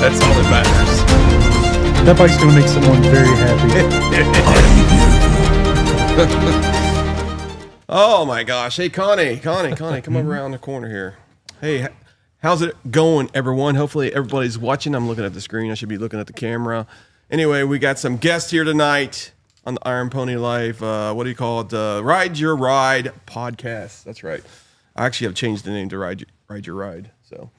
That's all that matters. That bike's going to make someone very happy. Oh my gosh. Hey, Connie, come over around the corner here. Hey, how's it going, everyone? Hopefully everybody's watching. I'm looking at the screen. I should be looking at the camera. Anyway, we got some guests here tonight on the Iron Pony Life. What do you call it? Ride Your Ride podcast. That's right. I actually have changed the name to Ride Your Ride. So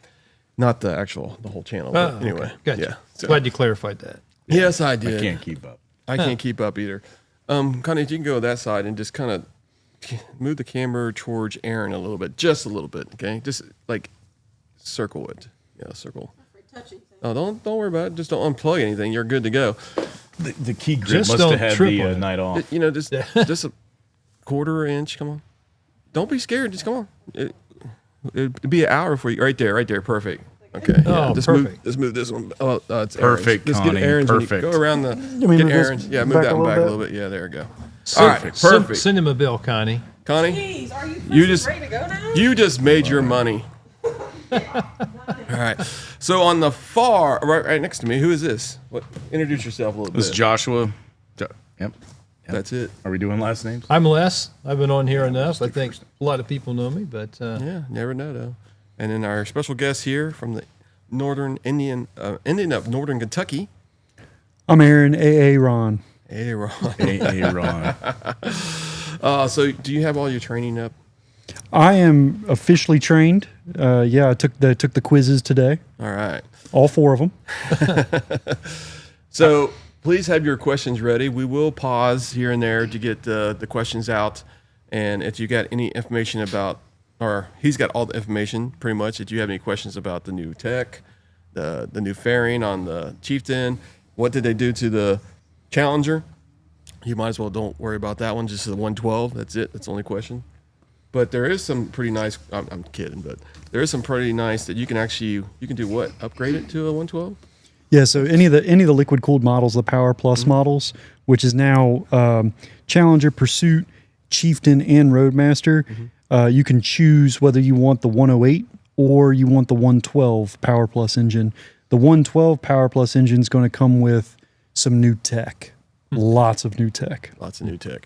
not the whole channel. But anyway, okay. Gotcha. Yeah. So, Glad you clarified that. yes, I did. I can't keep up. I can't keep up either. Connie, you can go that side and just kind of move the camera towards Aaron a little bit, just a little bit, okay? Just like circle it. Yeah, circle. Oh, don't worry about it. Just don't unplug anything. You're good to go. The key grip Just must don't have had trip the on it. night off. You know, just a quarter inch. Come on. Don't be scared. Just come on. It'd be an hour for you. Right there. Perfect. Okay. Oh, just perfect. move this one. Oh, it's Perfect, Aaron's. Just Connie, get Aaron's. perfect. Go around the. me Get move this Aaron's. Yeah, move that one back a little bit. Yeah, there we go. All right. Perfect. Send him a bill, Connie. Connie, Jeez, are you just ready to go now? you just made your money. All right. So on the far right next to me, who is this? What? Introduce yourself a little This is bit. Joshua. Yep. That's it. Are we doing last names? I'm Les. I've been on here enough. I think a lot of people know me, but Yeah, never know though. And then our special guest here from the Northern Indian of Northern Kentucky. I'm Aaron, A.A. Ron. Hey, Ron. Hey, Ron. So do you have all your training up? I am officially trained. I took the quizzes today. All right. All 4 of them. So please have your questions ready. We will pause here and there to get the questions out. And if you got any information about, or he's got all the information pretty much, if you have any questions about the new tech, the new fairing on the Chieftain, what did they do to the Challenger? You might as well don't worry about that one. Just the 112. That's it. That's the only question. But there is some pretty nice. I'm kidding, but there is some pretty nice that you can do what? Upgrade it to a 112. Yeah, so any of the liquid cooled models, the powerplus models, which is now Challenger, Pursuit, Chieftain, and Roadmaster, you can choose whether you want the 108 or you want the 112 powerplus engine. The 112 powerplus engine is going to come with some new tech, lots of new tech. Lots of new tech.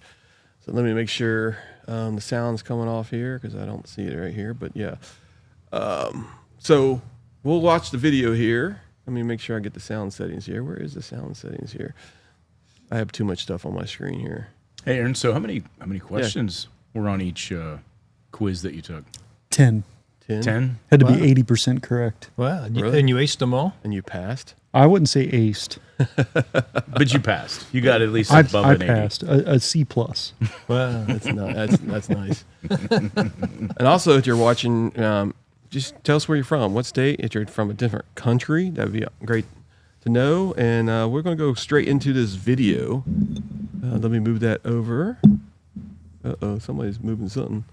So let me make sure the sound's coming off here because I don't see it right here. But yeah, so we'll watch the video here. Let me make sure I get the sound settings here. Where is the sound settings here? I have too much stuff on my screen here. Hey, Aaron. So how many questions were on each quiz that you took? 10. 10. Had to be 80% correct. wow. Really? And you aced them all? And you passed? I wouldn't say aced. But you passed. You got at least I above an 80. passed a C+. Wow. That's nice. And also, if you're watching, just tell us where you're from. What state? If you're from a different country, that'd be great to know. And we're going to go straight into this video. Let me move that over. Uh-oh, somebody's moving something.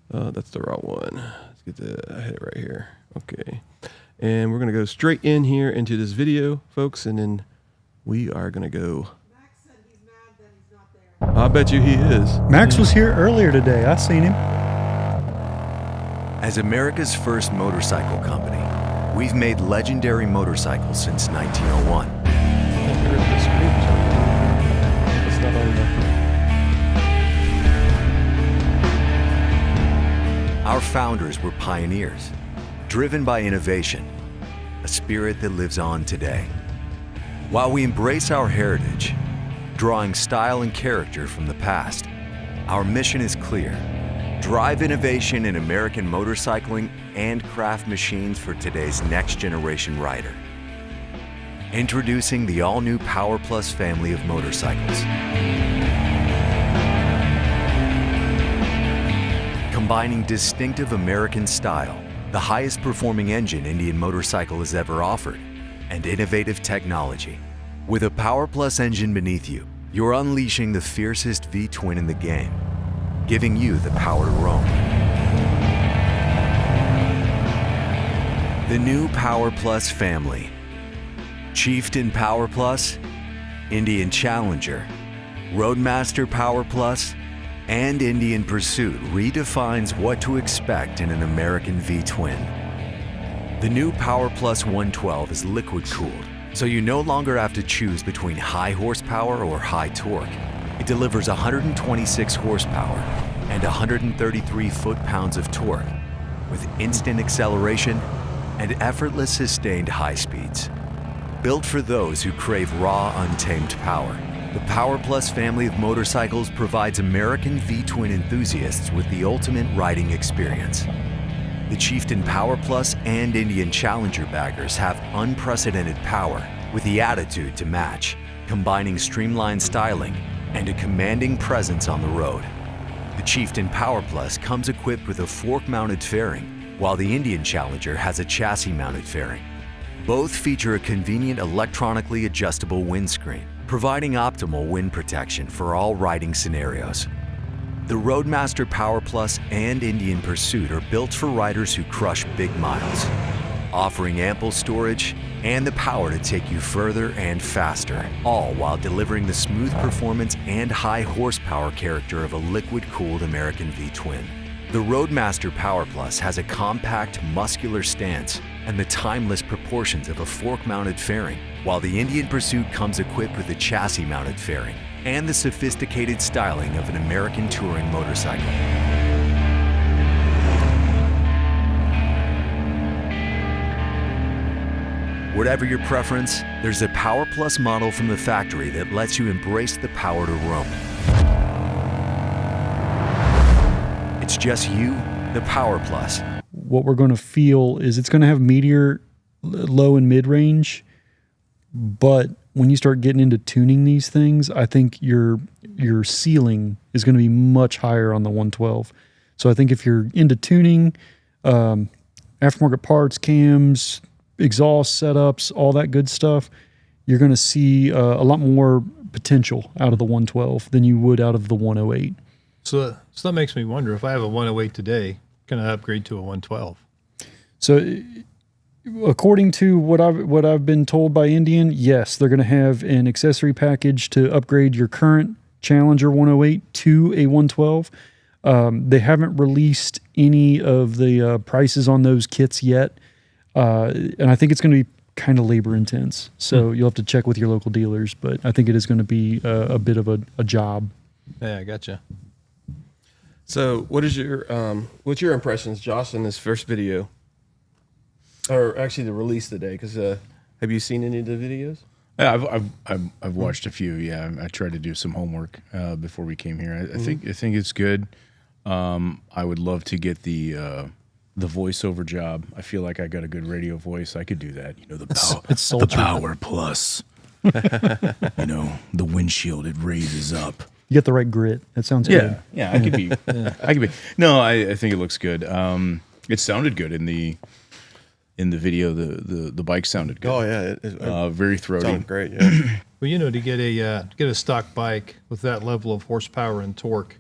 That's the wrong one. Let's get I hit it right here. Okay. And we're going to go straight in here into this video, folks, and then we are going to go. Max said he's mad that he's not there. I bet you he is. Max was here earlier today. I seen him. As America's first motorcycle company, we've made legendary motorcycles since 1901. It's not on the... Our founders were pioneers, driven by innovation, a spirit that lives on today. While we embrace our heritage, drawing style and character from the past, our mission is clear: drive innovation in American motorcycling and craft machines for today's next generation rider. Introducing the all-new PowerPlus family of motorcycles. Combining distinctive American style, the highest performing engine Indian motorcycle has ever offered, and innovative technology. With a PowerPlus engine beneath you, you're unleashing the fiercest V-twin in the game, giving you the power to roam. The new PowerPlus family. Chieftain PowerPlus, Indian Challenger, Roadmaster PowerPlus, and Indian Pursuit redefines what to expect in an American V-twin. The new PowerPlus 112 is liquid-cooled, so you no longer have to choose between high horsepower or high torque. It delivers 126 horsepower and 133 foot-pounds of torque with instant acceleration and effortless sustained high speeds. Built for those who crave raw, untamed power, the PowerPlus family of motorcycles provides American V-twin enthusiasts with the ultimate riding experience. The Chieftain PowerPlus and Indian Challenger baggers have unprecedented power with the attitude to match, combining streamlined styling and a commanding presence on the road. The Chieftain PowerPlus comes equipped with a fork-mounted fairing, while the Indian Challenger has a chassis-mounted fairing. Both feature a convenient electronically adjustable windscreen, providing optimal wind protection for all riding scenarios. The Roadmaster PowerPlus and Indian Pursuit are built for riders who crush big miles, offering ample storage and the power to take you further and faster, all while delivering the smooth performance and high horsepower character of a liquid-cooled American V-twin. The Roadmaster PowerPlus has a compact, muscular stance and the timeless proportions of a fork-mounted fairing, while the Indian Pursuit comes equipped with a chassis-mounted fairing and the sophisticated styling of an American touring motorcycle. Whatever your preference, there's a PowerPlus model from the factory that lets you embrace the power to roam. It's just you, the PowerPlus. What we're going to feel is it's going to have meteor low and mid range, but when you start getting into tuning these things, I think your ceiling is going to be much higher on the 112. So I think if you're into tuning, aftermarket parts, cams, exhaust setups, all that good stuff, you're going to see a lot more potential out of the 112 than you would out of the 108. So that makes me wonder, if I have a 108 today, can I upgrade to a 112? So according to what I've been told by Indian, yes, they're going to have an accessory package to upgrade your current Challenger 108 to a 112. They haven't released any of the prices on those kits yet. And I think it's going to be kind of labor intense. So you'll have to check with your local dealers, but I think it is going to be a bit of a job. Yeah, I gotcha. So what's your impressions, Josh, in this first video? Or actually the release today, because have you seen any of the videos? Yeah, I've watched a few. Yeah, I tried to do some homework before we came here. I think it's good. I would love to get the voiceover job. I feel like I got a good radio voice. I could do that. You know, the power plus. You know, the windshield, it raises up. You get the right grit. That sounds good. Yeah, I could be. I could be. No, I think it looks good. It sounded good in the video. The bike sounded good. Oh yeah, very throaty. sounded great. Yeah. Well, you know, to get a stock bike with that level of horsepower and torque,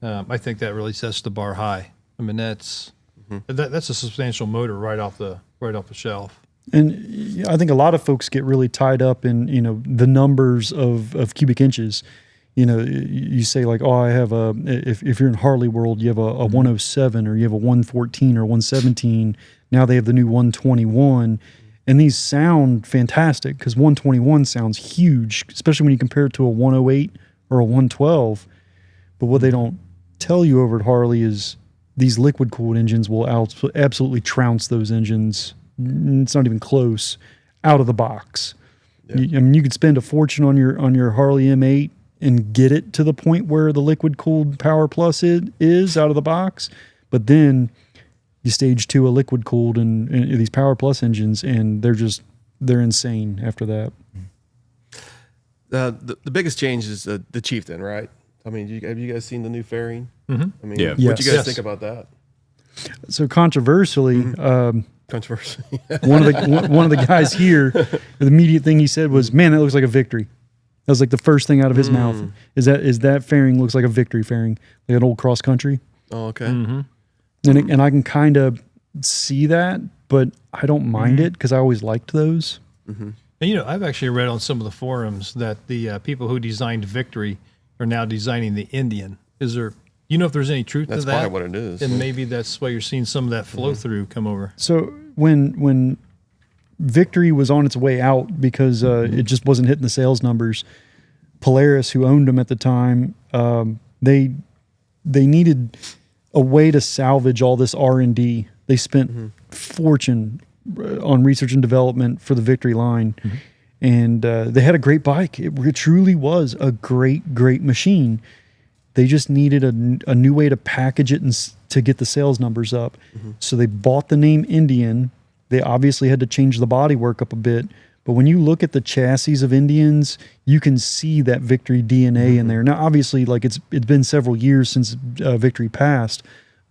I think that really sets the bar high. I mean, that's a substantial motor right off the shelf. And I think a lot of folks get really tied up in, you know, the numbers of cubic inches. You know, you say like, oh, I have if you're in Harley world, you have a 107 or you have a 114 or 117. Now they have the new 121. And these sound fantastic because 121 sounds huge, especially when you compare it to a 108 or a 112. But what they don't tell you over at Harley is these liquid cooled engines will absolutely trounce those engines. It's not even close out of the box. Yeah. I mean, you could spend a fortune on your Harley M8 and get it to the point where the liquid cooled Power Plus is out of the box, but then you stage 2 a liquid cooled and these Power Plus engines, and they're insane after that. The biggest change is the Chieftain, right? I mean, have you guys seen the new fairing? Mm-hmm. I mean, Yeah. what do you guys Yes. think about that? So controversially, Controversy. one of the guys here, the immediate thing he said was, "Man, that looks like a Victory." That was like the first thing out of his mouth. Is that fairing looks like a Victory fairing, like an old cross country. Oh, okay. And I can kind of see that, but I don't mind it because I always liked those. And you know, I've actually read on some of the forums that the people who designed Victory are now designing the Indian. Is there, if there's any truth That's to that? probably what it is. And maybe that's why you're seeing some of that flow through come over. So when Victory was on its way out because it just wasn't hitting the sales numbers, Polaris, who owned them at the time, they needed a way to salvage all this R&D. They spent fortune on research and development for the Victory line, and they had a great bike. It truly was a great machine. They just needed a new way to package it and to get the sales numbers up. So they bought the name Indian. They obviously had to change the bodywork up a bit. But when you look at the chassis of Indians, you can see that Victory DNA in there. Now, obviously, like it's been several years since Victory passed,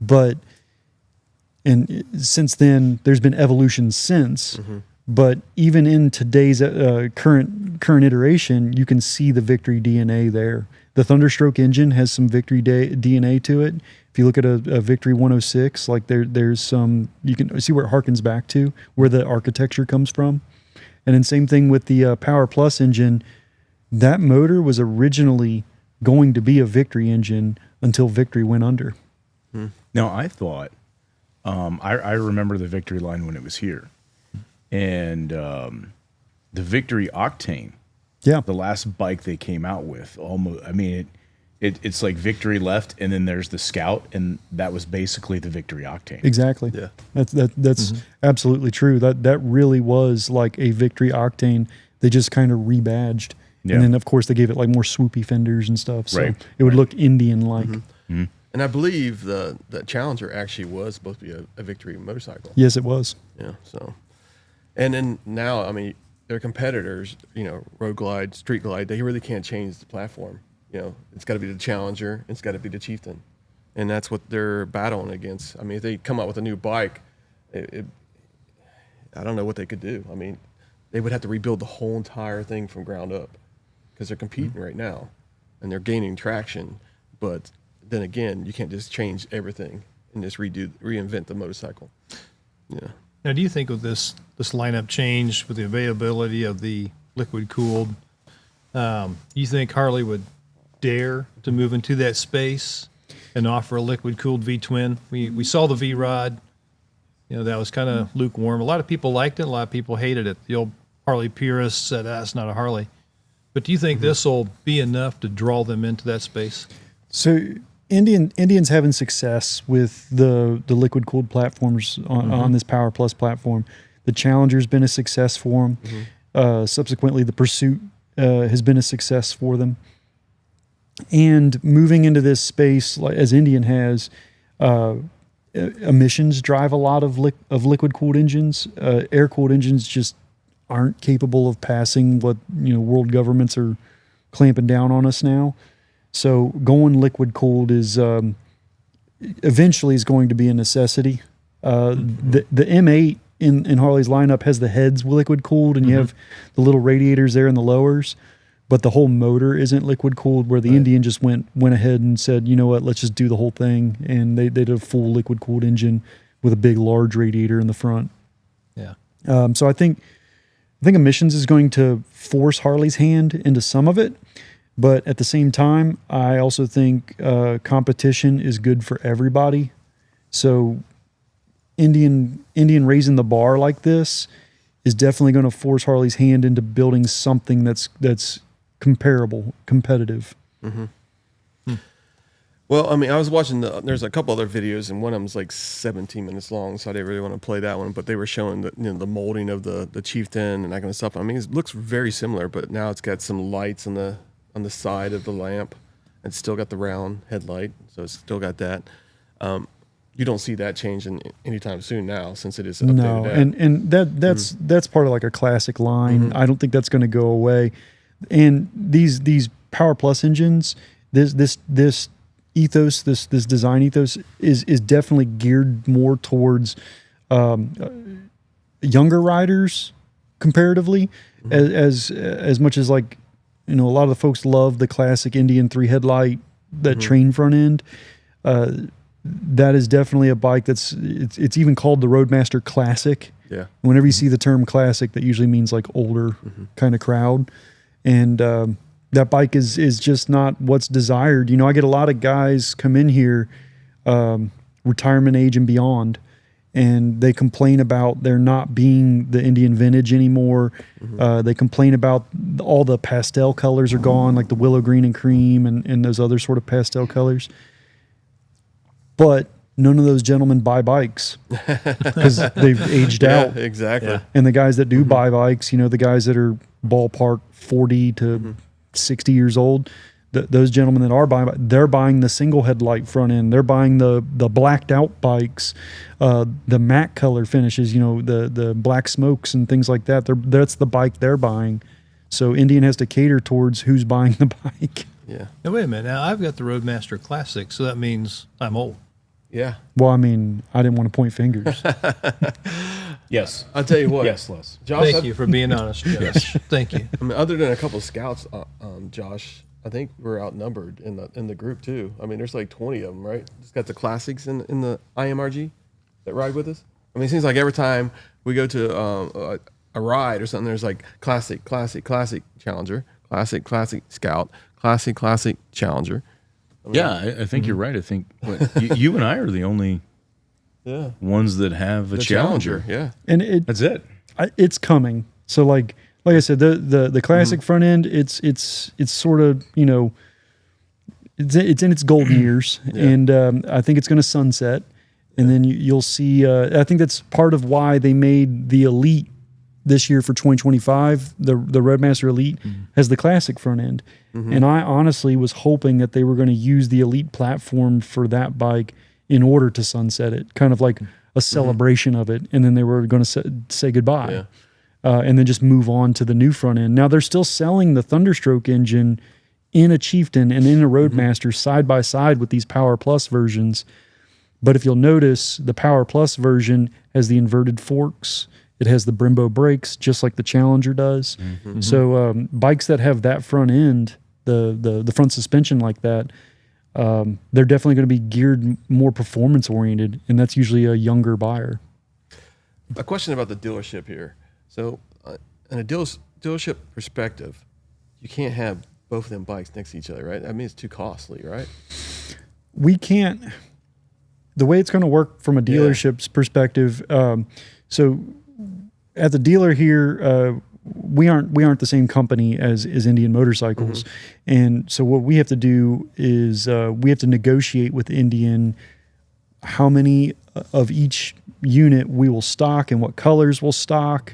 but since then there's been evolution since. But even in today's current iteration, you can see the Victory DNA there. The Thunderstroke engine has some Victory DNA to it. If you look at a Victory 106, like there's some, you can see where it harkens back to, where the architecture comes from. And then same thing with the powerplus engine. That motor was originally going to be a Victory engine until Victory went under. Now, I thought, I remember the Victory line when it was here. And the Victory Octane, the last bike they came out with, almost, I mean, it's like Victory left, and then there's the Scout, and that was basically the Victory Octane. Exactly. Yeah. That's absolutely true. That really was like a Victory Octane. They just kind of rebadged. Yeah. And then, of course, they gave it like more swoopy fenders and stuff. So Right. it would look Indian-like. And I believe the Challenger actually was supposed to be a Victory motorcycle. Yes, it was. Yeah. So, and then now, I mean, their competitors, Road Glide, Street Glide, they really can't change the platform. It's got to be the Challenger. It's got to be the Chieftain, and that's what they're battling against. I mean, if they come out with a new bike, I don't know what they could do. I mean, they would have to rebuild the whole entire thing from ground up because they're competing right now, and they're gaining traction. But then again, you can't just change everything and just reinvent the motorcycle. Yeah. Now, do you think with this lineup change, with the availability of the liquid cooled, you think Harley would dare to move into that space and offer a liquid cooled V twin? We saw the V Rod, that was kind of lukewarm. A lot of people liked it, a lot of people hated it. The old Harley purists said, "That's not a Harley." But do you think this will be enough to draw them into that space? So Indian's having success with the liquid cooled platforms on this Power Plus platform. The Challenger's been a success for them. Subsequently, the Pursuit has been a success for them. And moving into this space, like as Indian has, emissions drive a lot of liquid cooled engines. Air cooled engines just aren't capable of passing what world governments are clamping down on us now. So going liquid cooled is eventually is going to be a necessity. The M8 in Harley's lineup has the heads liquid cooled, and you have the little radiators there in the lowers, but the whole motor isn't liquid cooled. Where the Indian just went ahead and said, you know what, let's just do the whole thing, and they did a full liquid cooled engine with a big large radiator in the front. Yeah. So I think emissions is going to force Harley's hand into some of it. But at the same time, I also think competition is good for everybody. So Indian raising the bar like this is definitely going to force Harley's hand into building something that's comparable, competitive. Well, I mean, I was watching there's a couple other videos, and one of them's like 17 minutes long, so I didn't really want to play that one. But they were showing the molding of the Chieftain and that kind of stuff. I mean, it looks very similar, but now it's got some lights on the side of the lamp. It's still got the round headlight, so it's still got that. You don't see that changing anytime soon now, since it is updated. No, and that's part of like a classic line. I don't think that's going to go away. And these Power Plus engines, this ethos, this design ethos is definitely geared more towards younger riders comparatively, as much as like a lot of the folks love the classic Indian 3 headlight, that train front end. That is definitely a bike it's even called the Roadmaster Classic. Yeah. Whenever you see the term classic, that usually means like older kind of crowd. And that bike is just not what's desired. I get a lot of guys come in here, retirement age and beyond, and they complain about there not being the Indian vintage anymore. They complain about all the pastel colors are gone, like the willow green and cream and those other sort of pastel colors. But none of those gentlemen buy bikes because they've aged out. Exactly. Yeah. And the guys that do buy bikes, you know, the guys that are ballpark 40 to 60 years old, those gentlemen that are buying, they're buying the single headlight front end. They're buying the blacked out bikes, the matte color finishes, you know, the black smokes and things like that. That's the bike they're buying. So Indian has to cater towards who's buying the bike. Yeah. Now, wait a minute. Now, I've got the Roadmaster Classic, so that means I'm old. Yeah. Well, I mean, I didn't want to point fingers. Yes. I'll tell you what. Yes, Les. Josh, Thank you for being honest, Josh. Thank you. I mean, other than a couple of scouts, Josh, I think we're outnumbered in the group too. I mean, there's like 20 of them, right? Just got the classics in the IMRG that ride with us. I mean, it seems like every time we go to a ride or something, there's like classic Challenger, classic Scout, classic Challenger. I mean, Yeah, I think you're right. I think you and I are the only ones that have a the Challenger. Yeah. And That's it. it's coming. So like I said, the classic front end, it's sort of, you know, it's in its golden years, and I think it's going to sunset, and then you'll see. I think that's part of why they made the Elite this year for 2025. The Roadmaster Elite has the classic front end, and I honestly was hoping that they were going to use the Elite platform for that bike in order to sunset it, kind of like a celebration of it, and then they were going to say goodbye. Yeah. And then just move on to the new front end. Now they're still selling the Thunderstroke engine in a Chieftain and in a Roadmaster side by side with these Power Plus versions. But if you'll notice, the Power Plus version has the inverted forks. It has the Brembo brakes, just like the Challenger does. So bikes that have that front end, the front suspension like that, they're definitely going to be geared more performance oriented, and that's usually a younger buyer. A question about the dealership here. So, in a dealership perspective, you can't have both of them bikes next to each other, right? I mean, it's too costly, right? We can't. The way it's going to work from a dealership's perspective. So, at the dealer here, we aren't the same company as Indian Motorcycles, and so what we have to do is we have to negotiate with Indian how many of each unit we will stock and what colors we'll stock.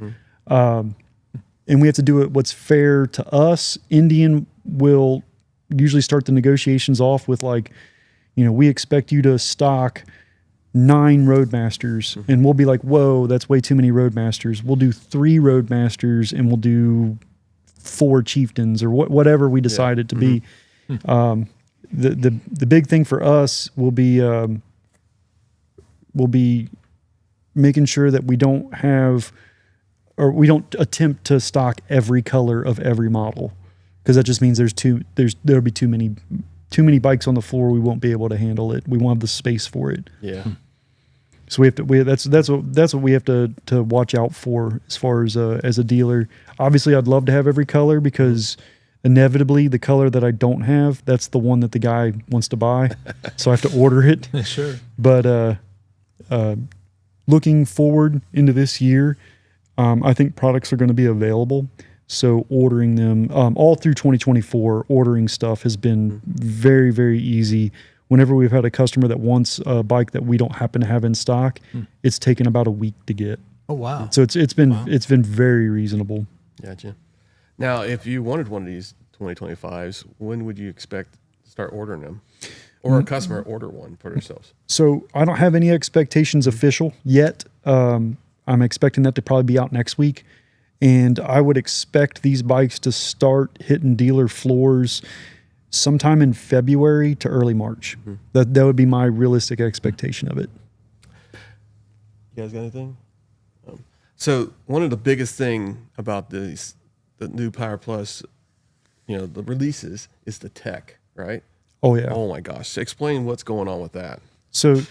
And we have to do it what's fair to us. Indian will usually start the negotiations off with like, you know, we expect you to stock 9 Roadmasters, and we'll be like, whoa, that's way too many Roadmasters. We'll do 3 Roadmasters and we'll do 4 Chieftains or whatever we decide it to be. The big thing for us will be making sure that we don't have, or we don't attempt to stock every color of every model, because that just means there'll be too many bikes on the floor. We won't be able to handle it. We won't have the space for it. Yeah. So that's what we have to watch out for as far as a dealer. Obviously, I'd love to have every color, because inevitably the color that I don't have, that's the one that the guy wants to buy. So I have to order it. Sure. But looking forward into this year, I think products are going to be available. So ordering them all through 2024, ordering stuff has been very, very easy. Whenever we've had a customer that wants a bike that we don't happen to have in stock, it's taken about a week to get. Oh, wow. So it's been very reasonable. Gotcha. Now, if you wanted one of these 2025s, when would you expect to start ordering them? Or a customer order one for themselves? So I don't have any expectations official yet. I'm expecting that to probably be out next week. And I would expect these bikes to start hitting dealer floors sometime in February to early March. That would be my realistic expectation of it. You guys got anything? So one of the biggest thing about the new Power Plus, you know, the releases is the tech, right? Oh yeah. Oh my gosh. Explain what's going on with that. So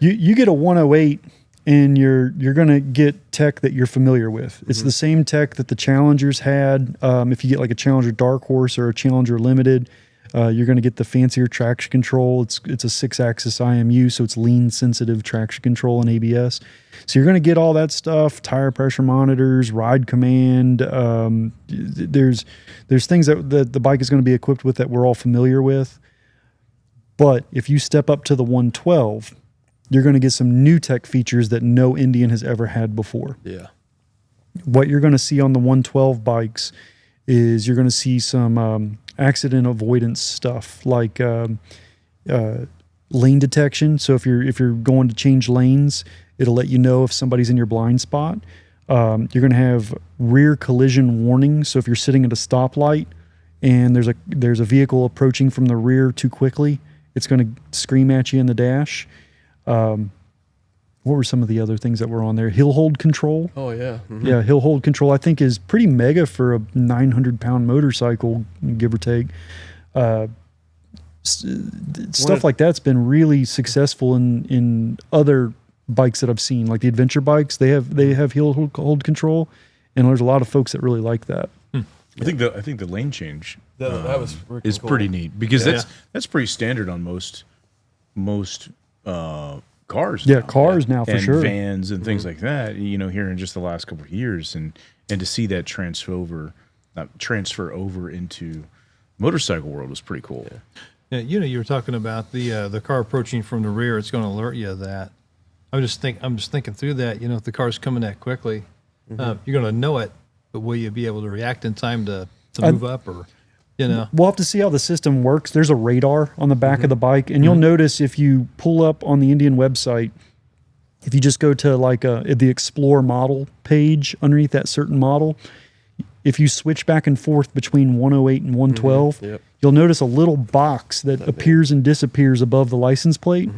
you get a 108 and you're going to get tech that you're familiar with. It's the same tech that the Challengers had. If you get like a Challenger Dark Horse or a Challenger Limited, You're going to get the fancier traction control. It's a 6-axis IMU, so it's lean sensitive traction control and ABS. So you're going to get all that stuff: tire pressure monitors, ride command. There's things that the bike is going to be equipped with that we're all familiar with. But if you step up to the 112, you're going to get some new tech features that no Indian has ever had before. Yeah. What you're going to see on the 112 bikes is you're going to see some accident avoidance stuff like lane detection. So if you're going to change lanes, it'll let you know if somebody's in your blind spot. You're going to have rear collision warning. So if you're sitting at a stoplight and there's a vehicle approaching from the rear too quickly, it's going to scream at you in the dash. What were some of the other things that were on there? Hill hold control. Oh yeah. Mm-hmm. Yeah, hill hold control I think is pretty mega for a 900-pound motorcycle, give or take. Stuff like that's been really successful in other bikes that I've seen, like the adventure bikes. They have hill hold control, and there's a lot of folks that really like that. I think the lane change That was is cool. pretty neat because that's pretty standard on most cars. Yeah, cars now for and sure. vans and things like that. You know, here in just the last couple of years, and to see that transfer over into motorcycle world was pretty cool. Yeah, you were talking about the car approaching from the rear. It's going to alert you of that. I'm just thinking through that. If the car's coming that quickly, you're going to know it, but will you be able to react in time to move up or? We'll have to see how the system works. There's a radar on the back of the bike, and you'll notice if you pull up on the Indian website, if you just go to like the Explore model page underneath that certain model, if you switch back and forth between 108 and 112, you'll notice a little box that appears and disappears above the license plate.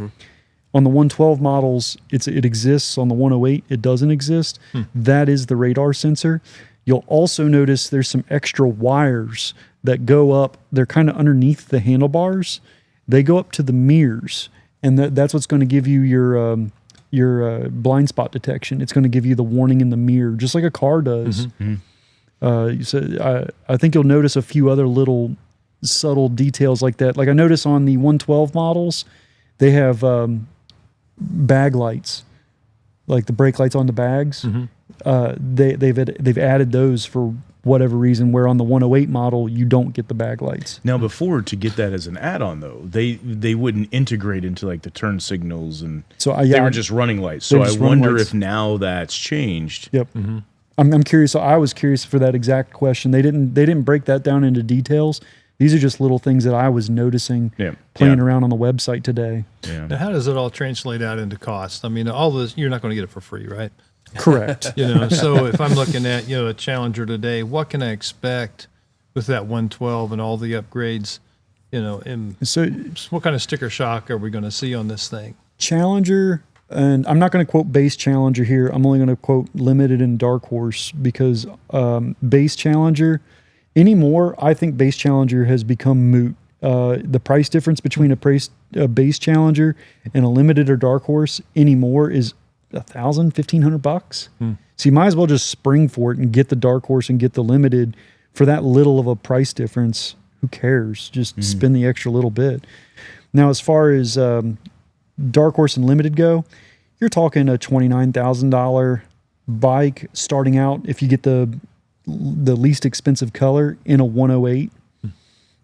On the 112 models, it exists. On the 108, it doesn't exist. That is the radar sensor. You'll also notice there's some extra wires that go up. They're kind of underneath the handlebars. They go up to the mirrors, and that's what's going to give you your blind spot detection. It's going to give you the warning in the mirror, just like a car does. So I think you'll notice a few other little subtle details like that. Like I notice on the 112 models, they have bag lights, like the brake lights on the bags. They've added those for whatever reason, where on the 108 model you don't get the bag lights. Now, before, to get that as an add-on though, they wouldn't integrate into like the turn signals, and so they were just running lights. So I wonder if now that's changed. Yep. I'm curious. So I was curious for that exact question. They didn't break that down into details. These are just little things that I was noticing playing around on the website today. Now, how does it all translate out into cost? I mean, all this, you're not going to get it for free, right? Correct. So if I'm looking at, a Challenger today, what can I expect with that 112 and all the upgrades? So what kind of sticker shock are we going to see on this thing? Challenger, and I'm not going to quote base Challenger here. I'm only going to quote limited and dark horse, because base Challenger anymore, I think base Challenger has become moot. The price difference between a base Challenger and a limited or dark horse anymore is $1,000-$1,500. So you might as well just spring for it and get the dark horse and get the limited for that little of a price difference. Who cares? Just spend the extra little bit. Now, as far as dark horse and limited go, you're talking a $29,000 bike starting out. If you get the least expensive color in a 108,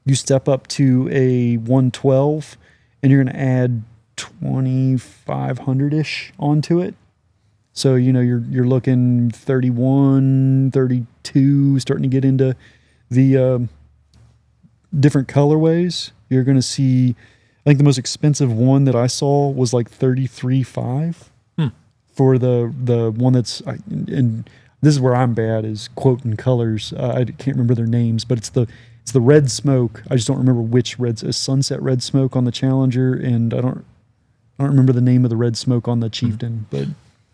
you step up to a 112, and you're going to add 2,500-ish onto it. So, you're looking 31, 32, starting to get into the different colorways. You're going to see, I think the most expensive one that I saw was like $33,500 for the one that's, and this is where I'm bad, is quoting colors. I can't remember their names, but it's the red smoke. I just don't remember which sunset red smoke on the Challenger, and I don't remember the name of the red smoke on the Chieftain. But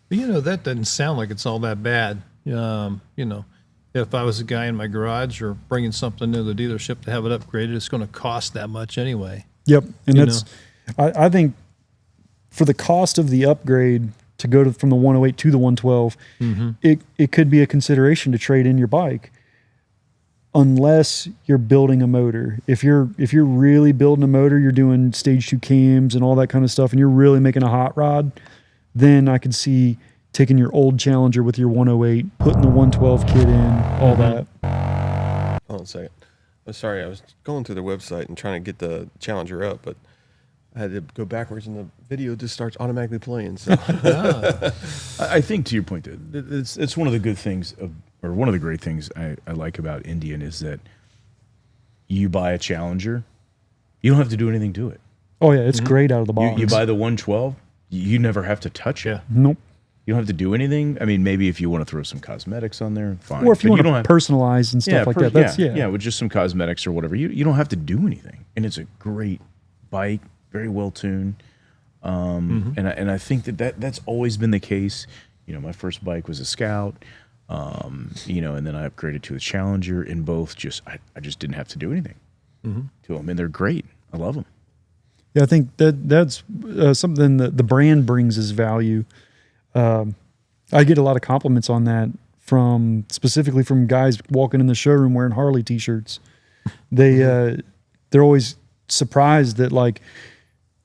that doesn't sound like it's all that bad. If I was a guy in my garage or bringing something to the dealership to have it upgraded, it's going to cost that much anyway. Yep, and I think for the cost of the upgrade to go from the 108 to the 112, it could be a consideration to trade in your bike. unless you're building a motor. If you're really building a motor, you're doing stage 2 cams and all that kind of stuff, and you're really making a hot rod, then I could see taking your old Challenger with your 108, putting the 112 kit in, all that. Hold on a second. I'm sorry, I was going through their website and trying to get the Challenger up, but I had to go backwards, and the video just starts automatically playing. So I think to your point, it's one of the good things, or one of the great things I like about Indian is that you buy a Challenger, you don't have to do anything to it. Oh yeah, it's great out of the box. You buy the 112, you never have to touch it. Nope. You don't have to do anything. I mean, maybe if you want to throw some cosmetics on there, fine. Or if you But want to personalize and stuff like that, that's with just some cosmetics or whatever. You don't have to do anything, and it's a great bike, very well tuned. And I think that's always been the case. You know, my first bike was a Scout. You know, and then I upgraded to a Challenger. In both, I just didn't have to do anything to them, and they're great. I love them. Yeah, I think that's something that the brand brings as value. I get a lot of compliments on that specifically from guys walking in the showroom wearing Harley t-shirts. They're always surprised that like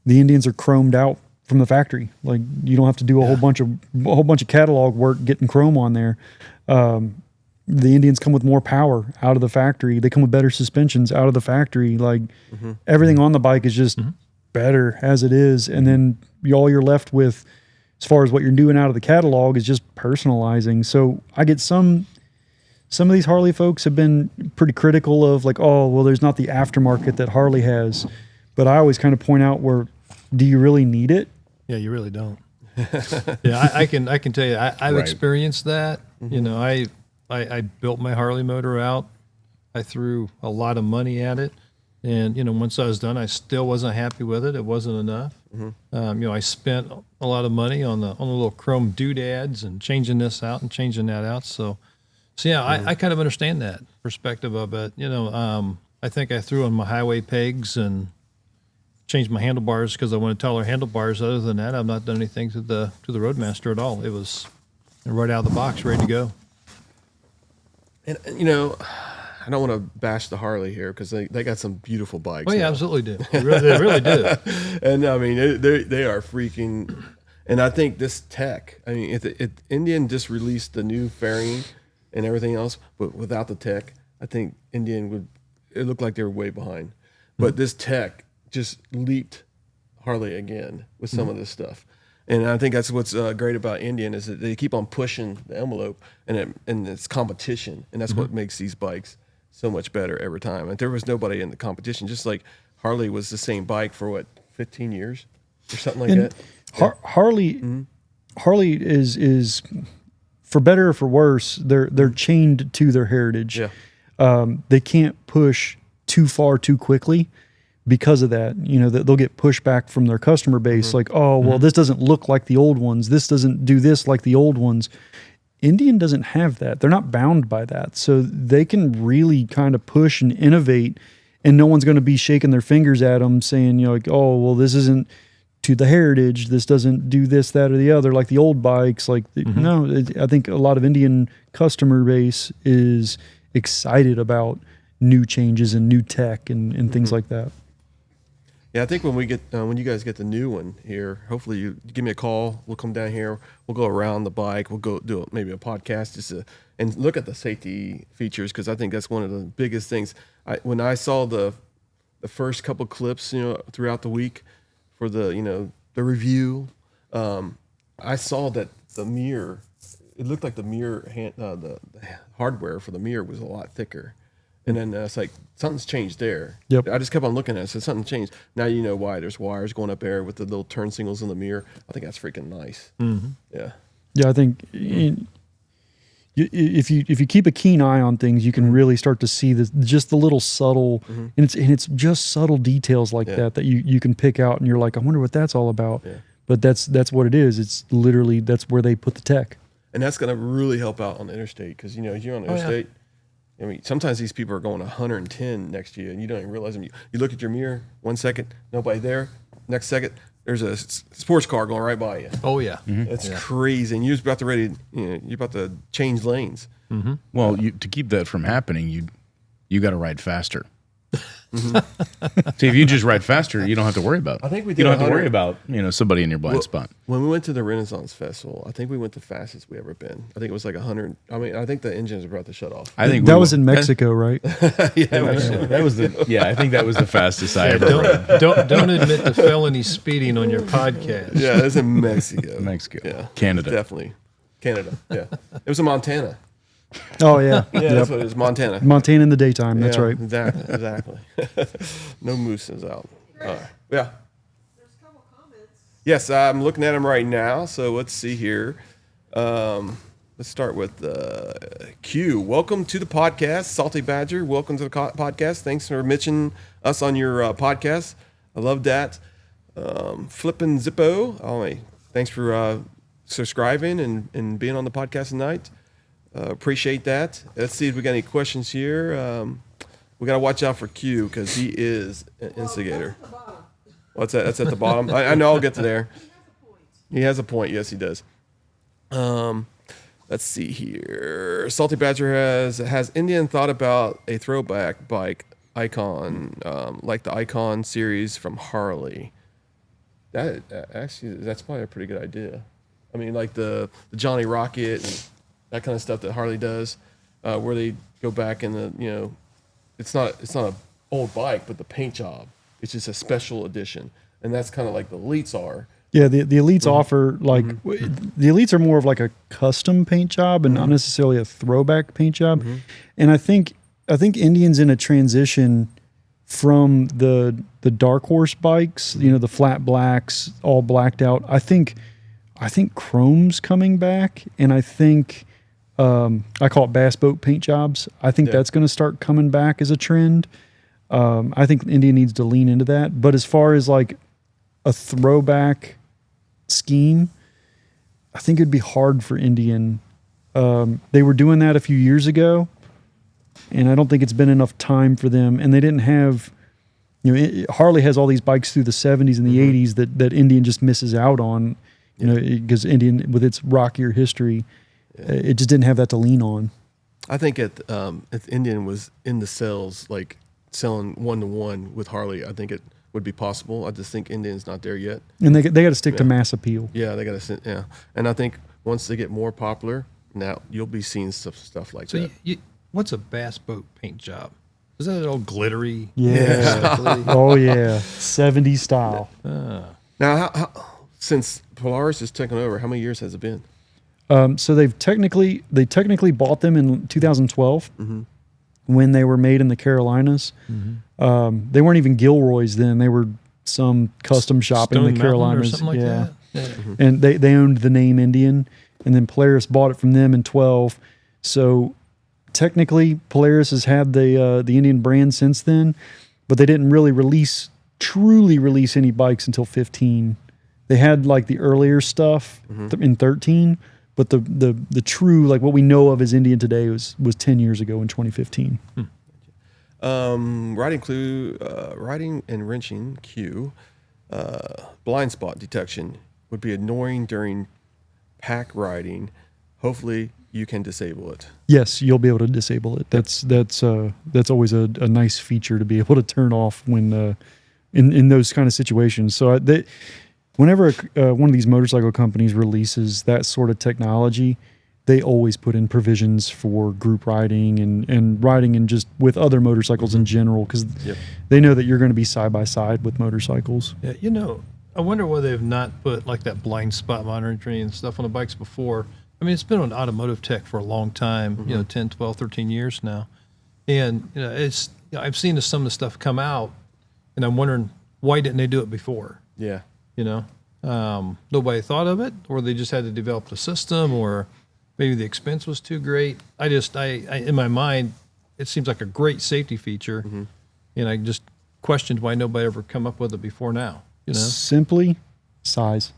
the Indians are chromed out from the factory. Like you don't have to do a whole bunch of catalog work getting chrome on there. The Indians come with more power out of the factory. They come with better suspensions out of the factory. Like everything on the bike is just better as it is. And then all you're left with as far as what you're doing out of the catalog is just personalizing. So I get some of these Harley folks have been pretty critical of like, oh, well, there's not the aftermarket that Harley has. But I always kind of point out where, do you really need it? Yeah, you really don't. Yeah, I can tell you, I've experienced that. You know, I built my Harley motor out. I threw a lot of money at it. And, you know, once I was done, I still wasn't happy with it. It wasn't enough. You know, I spent a lot of money on the little chrome doodads and changing this out and changing that out. So yeah, I kind of understand that perspective of it. You know, I think I threw on my highway pegs and changed my handlebars because I wanted taller handlebars. Other than that, I've not done anything to the Roadmaster at all. It was right out of the box, ready to go. And you know, I don't want to bash the Harley here because they got some beautiful bikes. Oh yeah, now. absolutely do. They really do. And I mean, they are freaking. And I think this tech. I mean, if Indian just released the new fairing and everything else, but without the tech, I think Indian would. It looked like they were way behind. But this tech just leaped Harley again with some of this stuff. And I think that's what's great about Indian is that they keep on pushing the envelope and it's competition. And that's what makes these bikes so much better every time. And there was nobody in the competition, just like Harley was the same bike for 15 years or something like that. Harley is for better or for worse, they're chained to their heritage. Yeah. They can't push too far too quickly. Because of that, you know, they'll get pushback from their customer base, like, oh, well, this doesn't look like the old ones. This doesn't do this like the old ones. Indian doesn't have that. They're not bound by that. So they can really kind of push and innovate, and no one's going to be shaking their fingers at them saying, you know, like, oh, well, this isn't to the heritage. This doesn't do this, that, or the other, like the old bikes. Like, no, I think a lot of Indian customer base is excited about new changes and new tech and things like that. Yeah, I think when we get when you guys get the new one here, hopefully you give me a call. We'll come down here. We'll go around the bike. We'll go do maybe a podcast and look at the safety features because I think that's one of the biggest things. When I saw the first couple clips, you know, throughout the week for the review, I saw that the mirror. It looked like the mirror the hardware for the mirror was a lot thicker. And then it's like, something's changed there. Yep. I just kept on looking at it. So something changed. Now you know why. There's wires going up there with the little turn signals in the mirror. I think that's freaking nice. Yeah. Yeah, I think if you keep a keen eye on things, you can really start to see just the little subtle, and it's just subtle details like that you can pick out, and you're like, I wonder what that's all about. Yeah. But that's what it is. It's literally, that's where they put the tech. And that's going to really help out on the interstate because, you know, you're on the interstate. I mean, sometimes these people are going 110 next to you, and you don't even realize them. You look at your mirror, 1 second, nobody there. Next second, there's a sports car going right by you. Oh yeah, it's crazy, and you're about to change lanes. Well, to keep that from happening, you got to ride faster. See, if you just ride faster, you don't have to worry about. I think we you did don't have to 100 worry about somebody in your blind spot. When we went to the Renaissance Festival, I think we went the fastest we ever been. I think it was like 100. I mean, I think the engines were about to shut off. I think that was in Mexico, right? that was the I think that was the fastest I ever rode. Don't admit to felony speeding on your podcast. Yeah, it was in Mexico. Mexico, Yeah, Canada, definitely Canada. Yeah, it was in Montana. Oh yeah, Yeah, that's what it is. Montana. Montana in the daytime. That's Yeah, right. Exactly. No mooses out. Yeah. There's a couple comments. Yes, I'm looking at them right now. So let's see here. Let's start with Q. Welcome to the podcast, Salty Badger. Welcome to the podcast. Thanks for mentioning us on your podcast. I love that. Flippin' Zippo. Oh, thanks for subscribing and being on the podcast tonight. Appreciate that. Let's see if we got any questions here. We got to watch out for Q because he is an instigator. At the bottom. What's that? That's at the bottom. I know I'll get to there. He has a point. Yes, he does. Let's see here. Salty Badger has Indian thought about a throwback bike icon, like the Icon series from Harley. That actually, that's probably a pretty good idea. I mean, like the Johnny Rocket and that kind of stuff that Harley does, where they go back and it's not an old bike, but the paint job. It's just a special edition, and that's kind of like the Elites are. Yeah, the Elites offer like the Elites are more of like a custom paint job and not necessarily a throwback paint job. And I think Indian's in a transition from the Dark Horse bikes, the flat blacks, all blacked out. I think chrome's coming back, and I think I call it bass boat paint jobs. I think that's going to start coming back as a trend. I think Indian needs to lean into that. But as far as like a throwback scheme, I think it'd be hard for Indian. They were doing that a few years ago, and I don't think it's been enough time for them. And they didn't have, Harley has all these bikes through the 70s and the 80s that Indian just misses out on, because Indian, with its rockier history, it just didn't have that to lean on. I think if Indian was in the sales, like selling 1-to-1 with Harley, I think it would be possible. I just think Indian's not there yet. And they got to stick to mass appeal. Yeah, they got to. Yeah, and I think once they get more popular, now you'll be seeing stuff like that. So, what's a bass boat paint job? Is that all glittery? Yeah. Oh yeah, 70s style. Now, since Polaris has taken over, how many years has it been? So they technically bought them in 2012 when they were made in the Carolinas. They weren't even Gilroy's then; they were some custom shop in the Stone Mountain Carolinas. or something like that. Yeah. And they owned the name Indian, and then Polaris bought it from them in 12. So technically, Polaris has had the Indian brand since then, but they didn't really truly release any bikes until 15. They had like the earlier stuff in 13. But the true, like what we know of as Indian today was 10 years ago in 2015. Riding and wrenching Q, blind spot detection would be annoying during pack riding. Hopefully you can disable it. Yes, you'll be able to disable it. That's always a nice feature to be able to turn off when in those kind of situations. So whenever one of these motorcycle companies releases that sort of technology, they always put in provisions for group riding and riding and just with other motorcycles in general, because they know that you're going to be side by side with motorcycles. Yeah, I wonder why they've not put like that blind spot monitoring and stuff on the bikes before. I mean, it's been on automotive tech for a long time, 10, 12, 13 years now. And, I've seen some of the stuff come out, and I'm wondering, why didn't they do it before? Yeah. Nobody thought of it, or they just had to develop the system, or maybe the expense was too great. I in my mind, it seems like a great safety feature, and I just questioned why nobody ever come up with it before now. Simply size.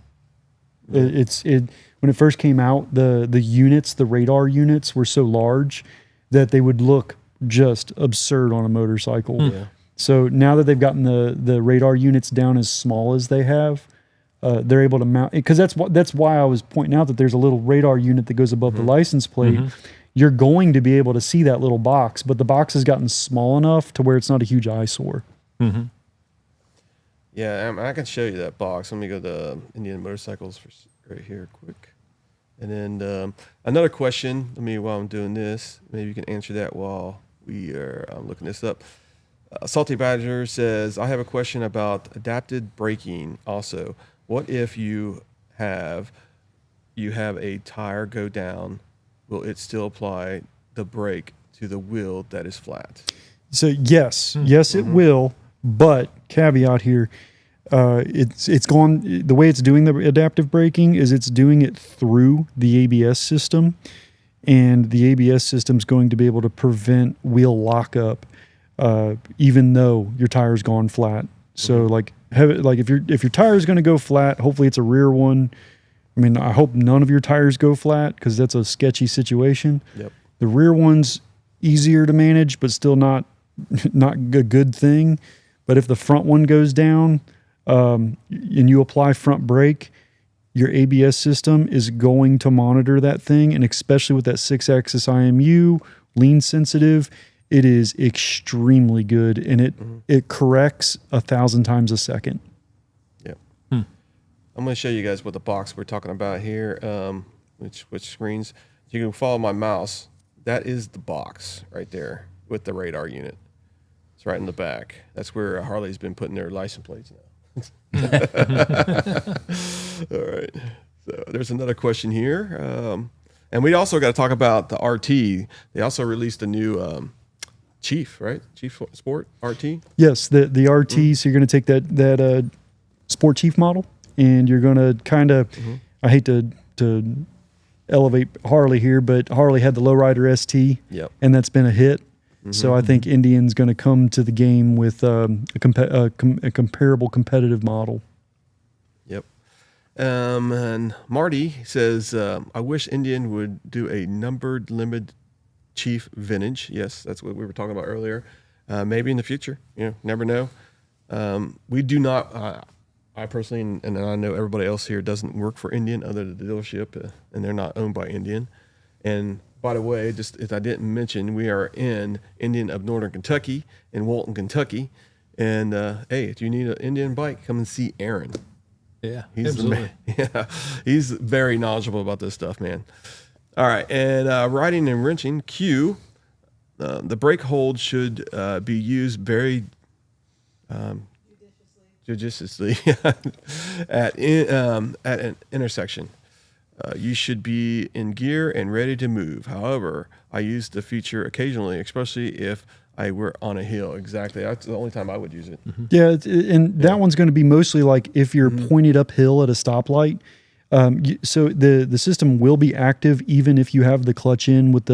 When it first came out, the units, the radar units, were so large that they would look just absurd on a motorcycle. Yeah. So now that they've gotten the radar units down as small as they have, they're able to mount, because that's why I was pointing out that there's a little radar unit that goes above the license plate, you're going to be able to see that little box, but the box has gotten small enough to where it's not a huge eyesore. Yeah, I can show you that box. Let me go to Indian Motorcycles right here quick. And then another question, while I'm doing this, maybe you can answer that while we are looking this up. Salty Badger says, I have a question about adapted braking also. What if you have a tire go down? Will it still apply the brake to the wheel that is flat? So yes, it will, but caveat here, it's gone. The way it's doing the adaptive braking is it's doing it through the ABS system, and the ABS system is going to be able to prevent wheel lockup, even though your tire's gone flat. So if your tire is going to go flat, hopefully it's a rear one. I mean, I hope none of your tires go flat because that's a sketchy situation. Yep. The rear one's easier to manage, but still not a good thing. But if the front one goes down, and you apply front brake, your ABS system is going to monitor that thing, and especially with that 6-axis IMU, lean sensitive, it is extremely good, and it corrects 1,000 times a second. Yep. I'm going to show you guys what the box we're talking about here, which screens. You can follow my mouse. That is the box right there with the radar unit. It's right in the back. That's where Harley's been putting their license plates now. All right. So there's another question here. And we also got to talk about the RT. They also released a new Chief, right? Chief Sport RT? Yes, the RT. So you're going to take that Sport Chief model, and you're going to kind of, I hate to elevate Harley here, but Harley had the Lowrider ST, and that's been a hit. So I think Indian's going to come to the game with a comparable competitive model. Yep. And Marty says, I wish Indian would do a numbered limited Chief vintage. Yes, that's what we were talking about earlier. Maybe in the future. Never know. We do not, I personally, and I know everybody else here doesn't work for Indian other than the dealership, and they're not owned by Indian. And by the way, just if I didn't mention, we are in Indian of Northern Kentucky, in Walton, Kentucky. And hey, if you need an Indian bike, come and see Aaron. Yeah, He's absolutely. He's very knowledgeable about this stuff, man. All right, and riding and wrenching, Q, the brake hold should be used very judiciously at an intersection. You should be in gear and ready to move. However, I use the feature occasionally, especially if I were on a hill. Exactly. That's the only time I would use it. Yeah, and that one's going to be mostly like if you're pointed uphill at a stoplight. So the system will be active even if you have the clutch in with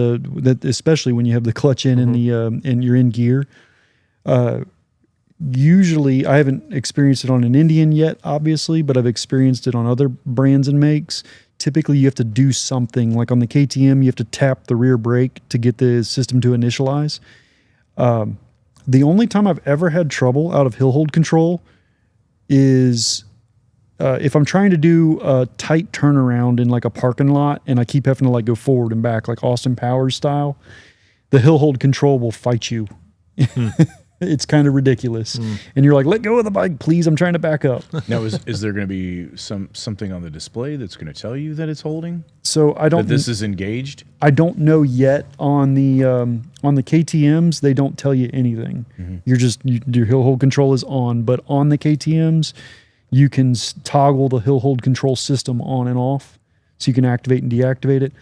especially when you have the clutch in and the and you're in gear. Usually, I haven't experienced it on an Indian yet, obviously, but I've experienced it on other brands and makes. Typically, you have to do something. Like on the KTM, you have to tap the rear brake to get the system to initialize. The only time I've ever had trouble out of hill hold control is if I'm trying to do a tight turnaround in like a parking lot and I keep having to like go forward and back like Austin Powers style, the hill hold control will fight you. It's kind of ridiculous. And you're like, let go of the bike, please. I'm trying to back up. Now, is there going to be something on the display that's going to tell you that it's holding? So I don't. That this is engaged? I don't know yet on the KTMs. They don't tell you anything. You're your hill hold control is on, but on the KTMs, you can toggle the hill hold control system on and off, so you can activate and deactivate it.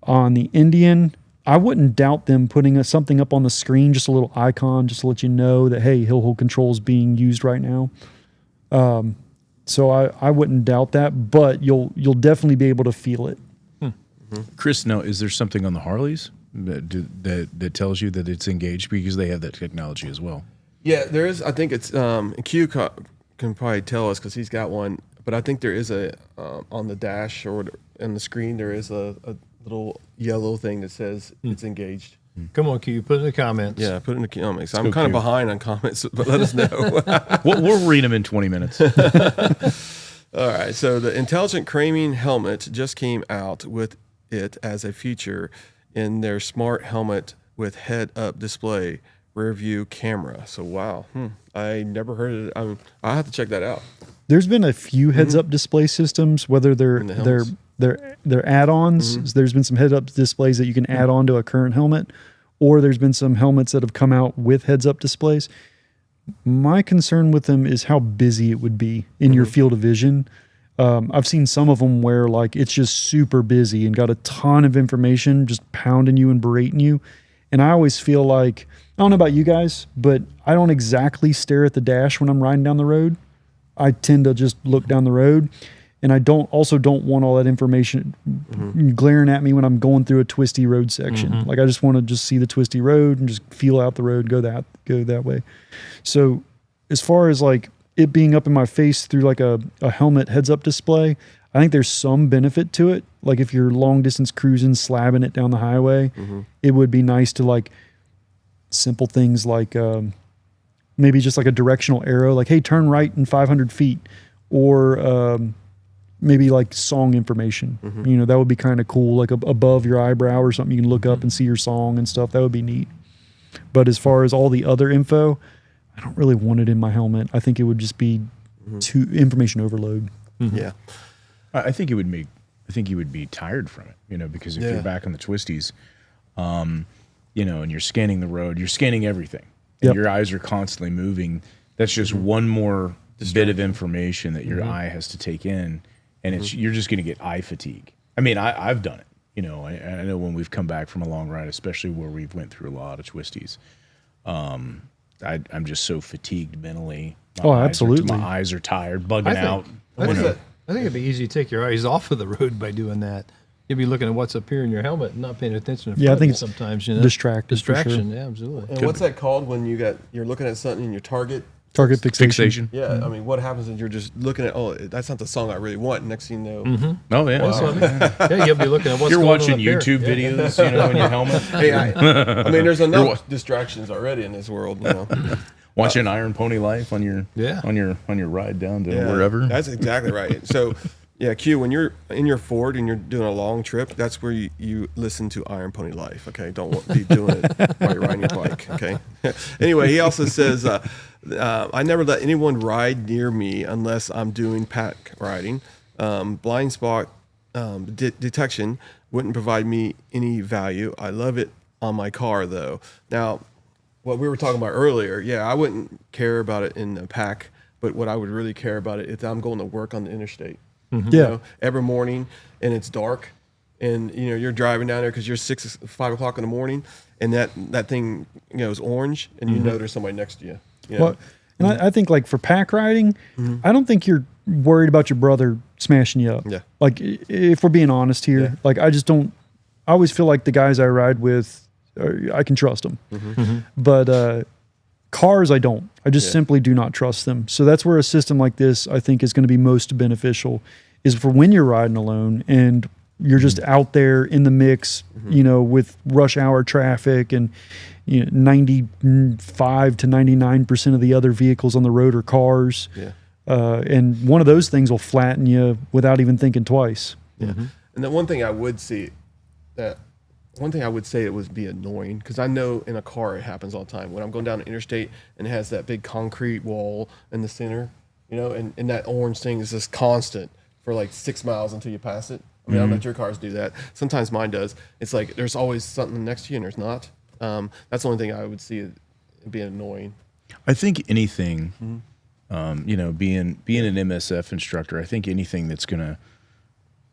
On the Indian, I wouldn't doubt them putting something up on the screen, just a little icon, just to let you know that, hey, hill hold control is being used right now. So I wouldn't doubt that, but you'll definitely be able to feel it. Chris, now, is there something on the Harleys that tells you that it's engaged, because they have that technology as well? Yeah, there is. I think it's Q can probably tell us because he's got one, but I think there is a on the dash or on the screen there is a little yellow thing that says it's engaged. Come on, Q, put it in the comments. Yeah, put it in the comments. I'm go, kind of Q. behind on comments, but let us know. We'll read them in 20 minutes. All right, so the intelligent Cranium helmet just came out with it as a feature in their smart helmet with head-up display, rear view camera. So wow, I never heard of it. I'll have to check that out. There's been a few heads-up display systems, whether they're the helmets? they're add-ons. There's been some head-up displays that you can add on to a current helmet, or there's been some helmets that have come out with heads-up displays. My concern with them is how busy it would be in your field of vision. I've seen some of them where like it's just super busy and got a ton of information just pounding you and berating you. And I always feel like, I don't know about you guys, but I don't exactly stare at the dash when I'm riding down the road. I tend to just look down the road, and I don't want all that information glaring at me when I'm going through a twisty road section. Like I just want to just see the twisty road and just feel out the road, go that way. So as far as like it being up in my face through like a helmet heads up display, I think there's some benefit to it. Like if you're long distance cruising, slabbing it down the highway, it would be nice to like simple things like maybe just like a directional arrow, like, hey, turn right in 500 feet, or maybe like song information. You know, that would be kind of cool, like above your eyebrow or something. You can look up and see your song and stuff. That would be neat. But as far as all the other info, I don't really want it in my helmet. I think it would just be too information overload. Yeah. I think you would be tired from it, you know, because if you're back on the twisties, you know, and you're scanning the road, you're scanning everything. And your eyes are constantly moving. That's just one more bit of information that your eye has to take in, and you're just going to get eye fatigue. I mean, I've done it. You know, I know when we've come back from a long ride, especially where we've went through a lot of twisties, I'm just so fatigued mentally. Absolutely. My eyes are tired, bugging out. I think it'd be easy to take your eyes off of the road by doing that. You'd be looking at what's up here in your helmet and not paying attention. I think it's sometimes, you know, distraction. For sure. Yeah, absolutely. And what's that called when you're looking at something in your target Fixation. Yeah, I mean, what happens is you're just looking at, oh, that's not the song I really want. Next thing you know, Oh yeah. Wow. Yeah, you'll be looking at what's You're going watching on up here. YouTube videos, you know, in your helmet. hey, I mean, there's enough distractions already in this world. You know, Watching Iron Pony Life on your on your ride down to wherever. That's exactly right. So, yeah, Q, when you're in your Ford and you're doing a long trip, that's where you listen to Iron Pony Life. Okay, don't be doing it while you're riding your bike. Okay. Anyway, he also says, I never let anyone ride near me unless I'm doing pack riding. Blind spot detection wouldn't provide me any value. I love it on my car though. Now, what we were talking about earlier, I wouldn't care about it in the pack, but what I would really care about it is I'm going to work on the interstate. You know, every morning and it's dark, and you know you're driving down there because you're 5 o'clock in the morning, and that thing is orange, and you know there's somebody next to you. You know? Well, and I think like for pack riding, I don't think you're worried about your brother smashing you up. Yeah. Like if we're being honest here, like I just don't. I always feel like the guys I ride with, I can trust them, but cars I don't. I just simply do not trust them. So that's where a system like this I think is going to be most beneficial, is for when you're riding alone and you're just out there in the mix, you know, with rush hour traffic, and you know 95 to 99% of the other vehicles on the road are cars. And one of those things will flatten you without even thinking twice. And the one thing I would say it would be annoying, because I know in a car it happens all the time. When I'm going down the interstate and it has that big concrete wall in the center, you know, and that orange thing is just constant for like 6 miles until you pass it. I mean, I don't know if your cars do that. Sometimes mine does. It's like there's always something next to you and there's not. That's the only thing I would see it being annoying. I think anything, you know, being an MSF instructor, I think anything that's going to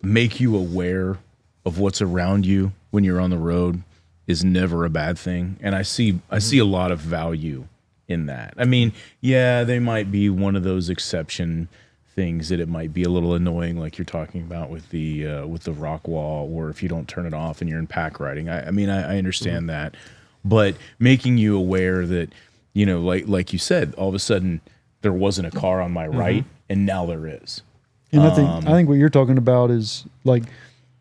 make you aware of what's around you when you're on the road is never a bad thing. And I see a lot of value in that. I mean, they might be one of those exception things that it might be a little annoying, like you're talking about with the rock wall, or if you don't turn it off and you're in pack riding. I mean, I understand that, but making you aware that, you know, like you said, all of a sudden there wasn't a car on my right and now there is. And I think what you're talking about is like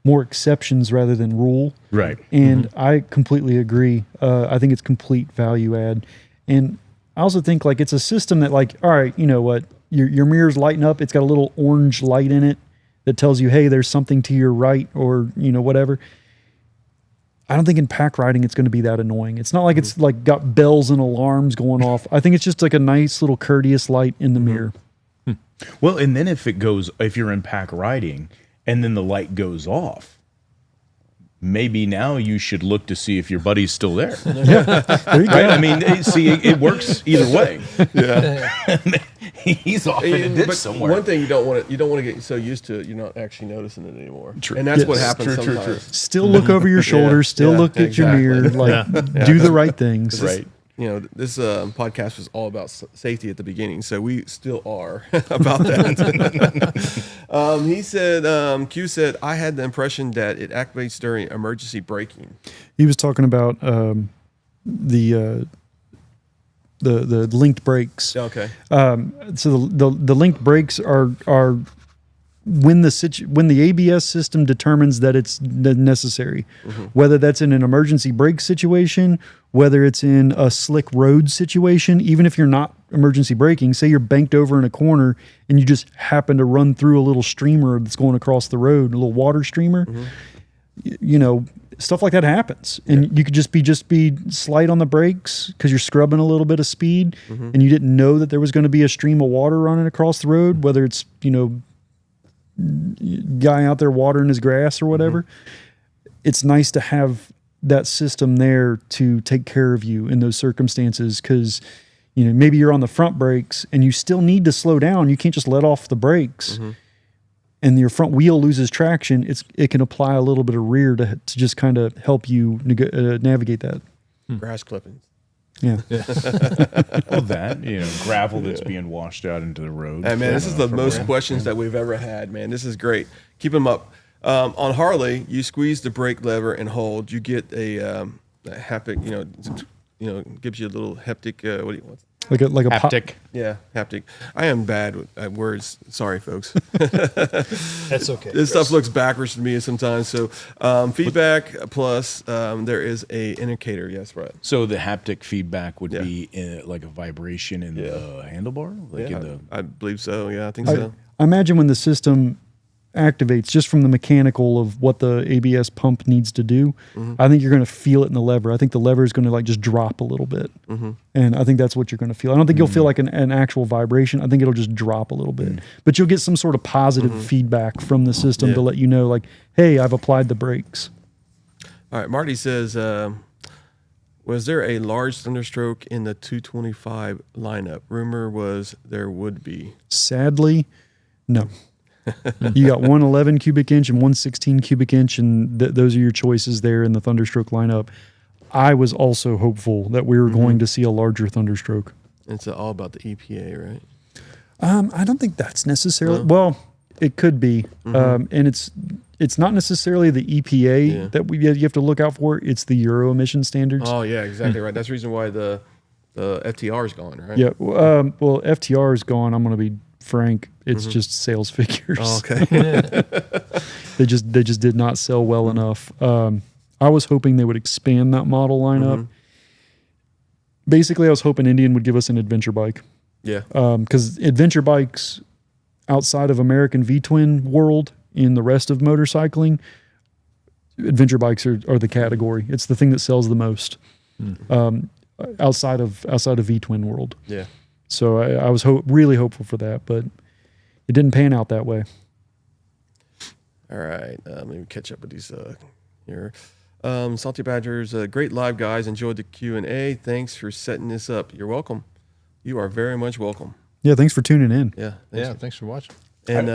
more exceptions rather than rule. Right. And I completely agree. I think it's complete value add. And I also think like it's a system that like, all right, you know what, your mirrors lighten up. It's got a little orange light in it that tells you, hey, there's something to your right, or, you know, whatever. I don't think in pack riding it's going to be that annoying. It's not like it's like got bells and alarms going off. I think it's just like a nice little courteous light in the mirror. Well, and then if you're in pack riding and then the light goes off, maybe now you should look to see if your buddy's still there. There you go. Right? I mean, it works either way. Yeah. He's off in a ditch But somewhere. one thing you don't want to get so used to it, you're not actually noticing it anymore. True. And that's what Yes. happens True, true, sometimes. true. Still look over your shoulder. Still yeah, look at your mirror. exactly. Like do the right things. Right. You know, this podcast was all about safety at the beginning, so we still are about that. He said, Q said, I had the impression that it activates during emergency braking. He was talking about the linked brakes. Okay. So the linked brakes are when the ABS system determines that it's necessary, whether that's in an emergency brake situation, whether it's in a slick road situation, even if you're not emergency braking, say you're banked over in a corner and you just happen to run through a little streamer that's going across the road, a little water streamer, you know, stuff like that happens. And you could just be slight on the brakes because you're scrubbing a little bit of speed and you didn't know that there was going to be a stream of water running across the road, whether it's, you know, guy out there watering his grass or whatever. It's nice to have that system there to take care of you in those circumstances, because you know maybe you're on the front brakes and you still need to slow down. You can't just let off the brakes and your front wheel loses traction. It can apply a little bit of rear to just kind of help you navigate that. Grass clippings. Yeah. Well, that, you know, gravel that's being washed out into the road. Hey, man, this is the most questions that we've ever had, man. This is great. Keep them up. On Harley, you squeeze the brake lever and hold. You get a haptic, you know, gives you a little haptic, what do you want? Like a haptic. Yeah, haptic. I am bad at words. Sorry, folks. That's okay. This stuff looks backwards to me sometimes. So feedback plus there is a indicator. Yes, right. So the haptic feedback would be like a vibration in the handlebar? Like Yeah, in the I believe so. Yeah, I think so. I imagine when the system activates just from the mechanical of what the ABS pump needs to do, I think you're going to feel it in the lever. I think the lever is going to like just drop a little bit. And I think that's what you're going to feel. I don't think you'll feel like an actual vibration. I think it'll just drop a little bit, but you'll get some sort of positive feedback from the system to let you know like, hey, I've applied the brakes. All right. Marty says, was there a large thunderstroke in the 225 lineup? Rumor was there would be. Sadly, no. You got 111 cubic inch and 116 cubic inch, and those are your choices there in the thunderstroke lineup. I was also hopeful that we were going to see a larger thunderstroke. It's all about the EPA, right? I don't think that's necessarily. Well, it could be, and it's not necessarily the EPA that you have to look out for. It's the Euro emission standards. Oh yeah, exactly right. That's the reason why the FTR is gone, right? Yeah. Well, FTR is gone. I'm going to be frank. It's just sales figures. Oh, okay. They just did not sell well enough. I was hoping they would expand that model lineup. Basically, I was hoping Indian would give us an adventure bike. Yeah. Because adventure bikes outside of American V-twin world in the rest of motorcycling, adventure bikes are the category. It's the thing that sells the most outside of V-twin world. Yeah. So I was really hopeful for that, but it didn't pan out that way. All right. Let me catch up with these here. Salty Badgers, great live, guys. Enjoyed the Q&A. Thanks for setting this up. You're welcome. You are very much welcome. Yeah, thanks for tuning in. Yeah. Thanks for watching. And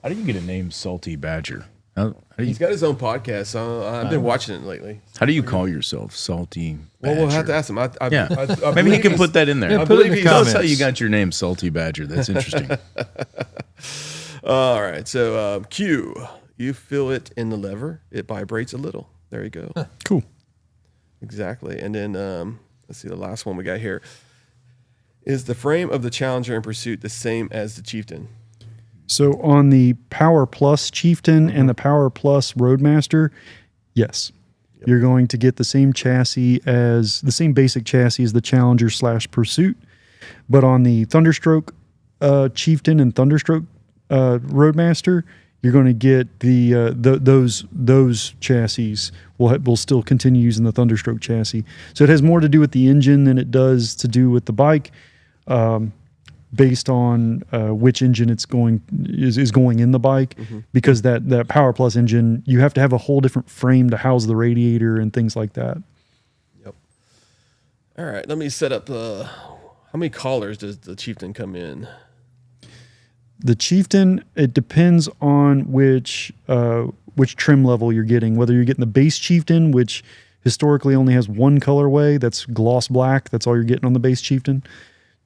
how do you get a name Salty Badger? How do you, he's got his own podcast, so I've been watching it lately. how do you call yourself? Salty Well, Badger? we'll have to ask him. I Maybe he believe can put that in there. Yeah, I put it in believe the Tell us how comments. you got your name, Salty Badger. That's interesting. All right. So Q, you feel it in the lever. It vibrates a little. There you go. Cool. Exactly. And then let's see, the last one we got here. Is the frame of the Challenger and Pursuit the same as the Chieftain? So on the Power Plus Chieftain and the Power Plus Roadmaster, yes. You're going to get the same basic chassis as the Challenger / Pursuit. But on the Thunderstroke Chieftain and Thunderstroke Roadmaster, you're going to get those chassis will still continue using the Thunderstroke chassis. So it has more to do with the engine than it does to do with the bike, based on which engine is going in the bike. Because that Power Plus engine, you have to have a whole different frame to house the radiator and things like that. Yep. All right, let me set up how many collars does the Chieftain come in? The Chieftain, it depends on which trim level you're getting. Whether you're getting the base Chieftain, which historically only has one colorway, that's gloss black. That's all you're getting on the base Chieftain.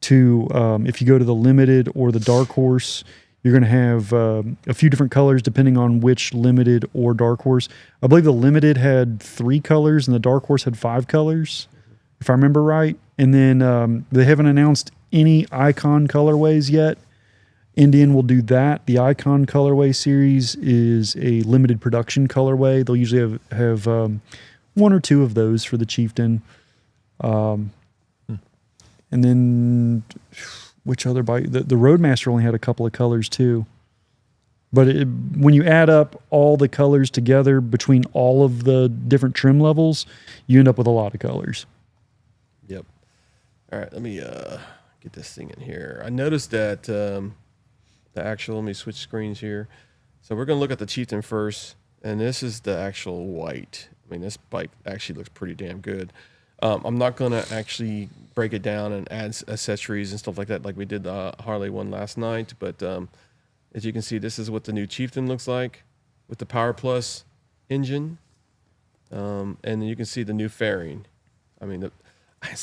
To if you go to the limited or the dark horse, you're going to have a few different colors depending on which limited or dark horse. I believe the limited had 3 colors and the dark horse had 5 colors, if I remember right. And then they haven't announced any Icon colorways yet. Indian will do that. The Icon colorway series is a limited production colorway. They'll usually have 1 or 2 of those for the Chieftain. And then which other bike? The Roadmaster only had a couple of colors too. But when you add up all the colors together between all of the different trim levels, you end up with a lot of colors. Yep. All right, let me get this thing in here. I noticed that the actual, let me switch screens here. So we're going to look at the Chieftain first, and this is the actual white. I mean, this bike actually looks pretty damn good. I'm not going to actually break it down and add accessories and stuff like that like we did the Harley one last night, but as you can see, this is what the new Chieftain looks like with the Power Plus engine. And then you can see the new fairing. I mean,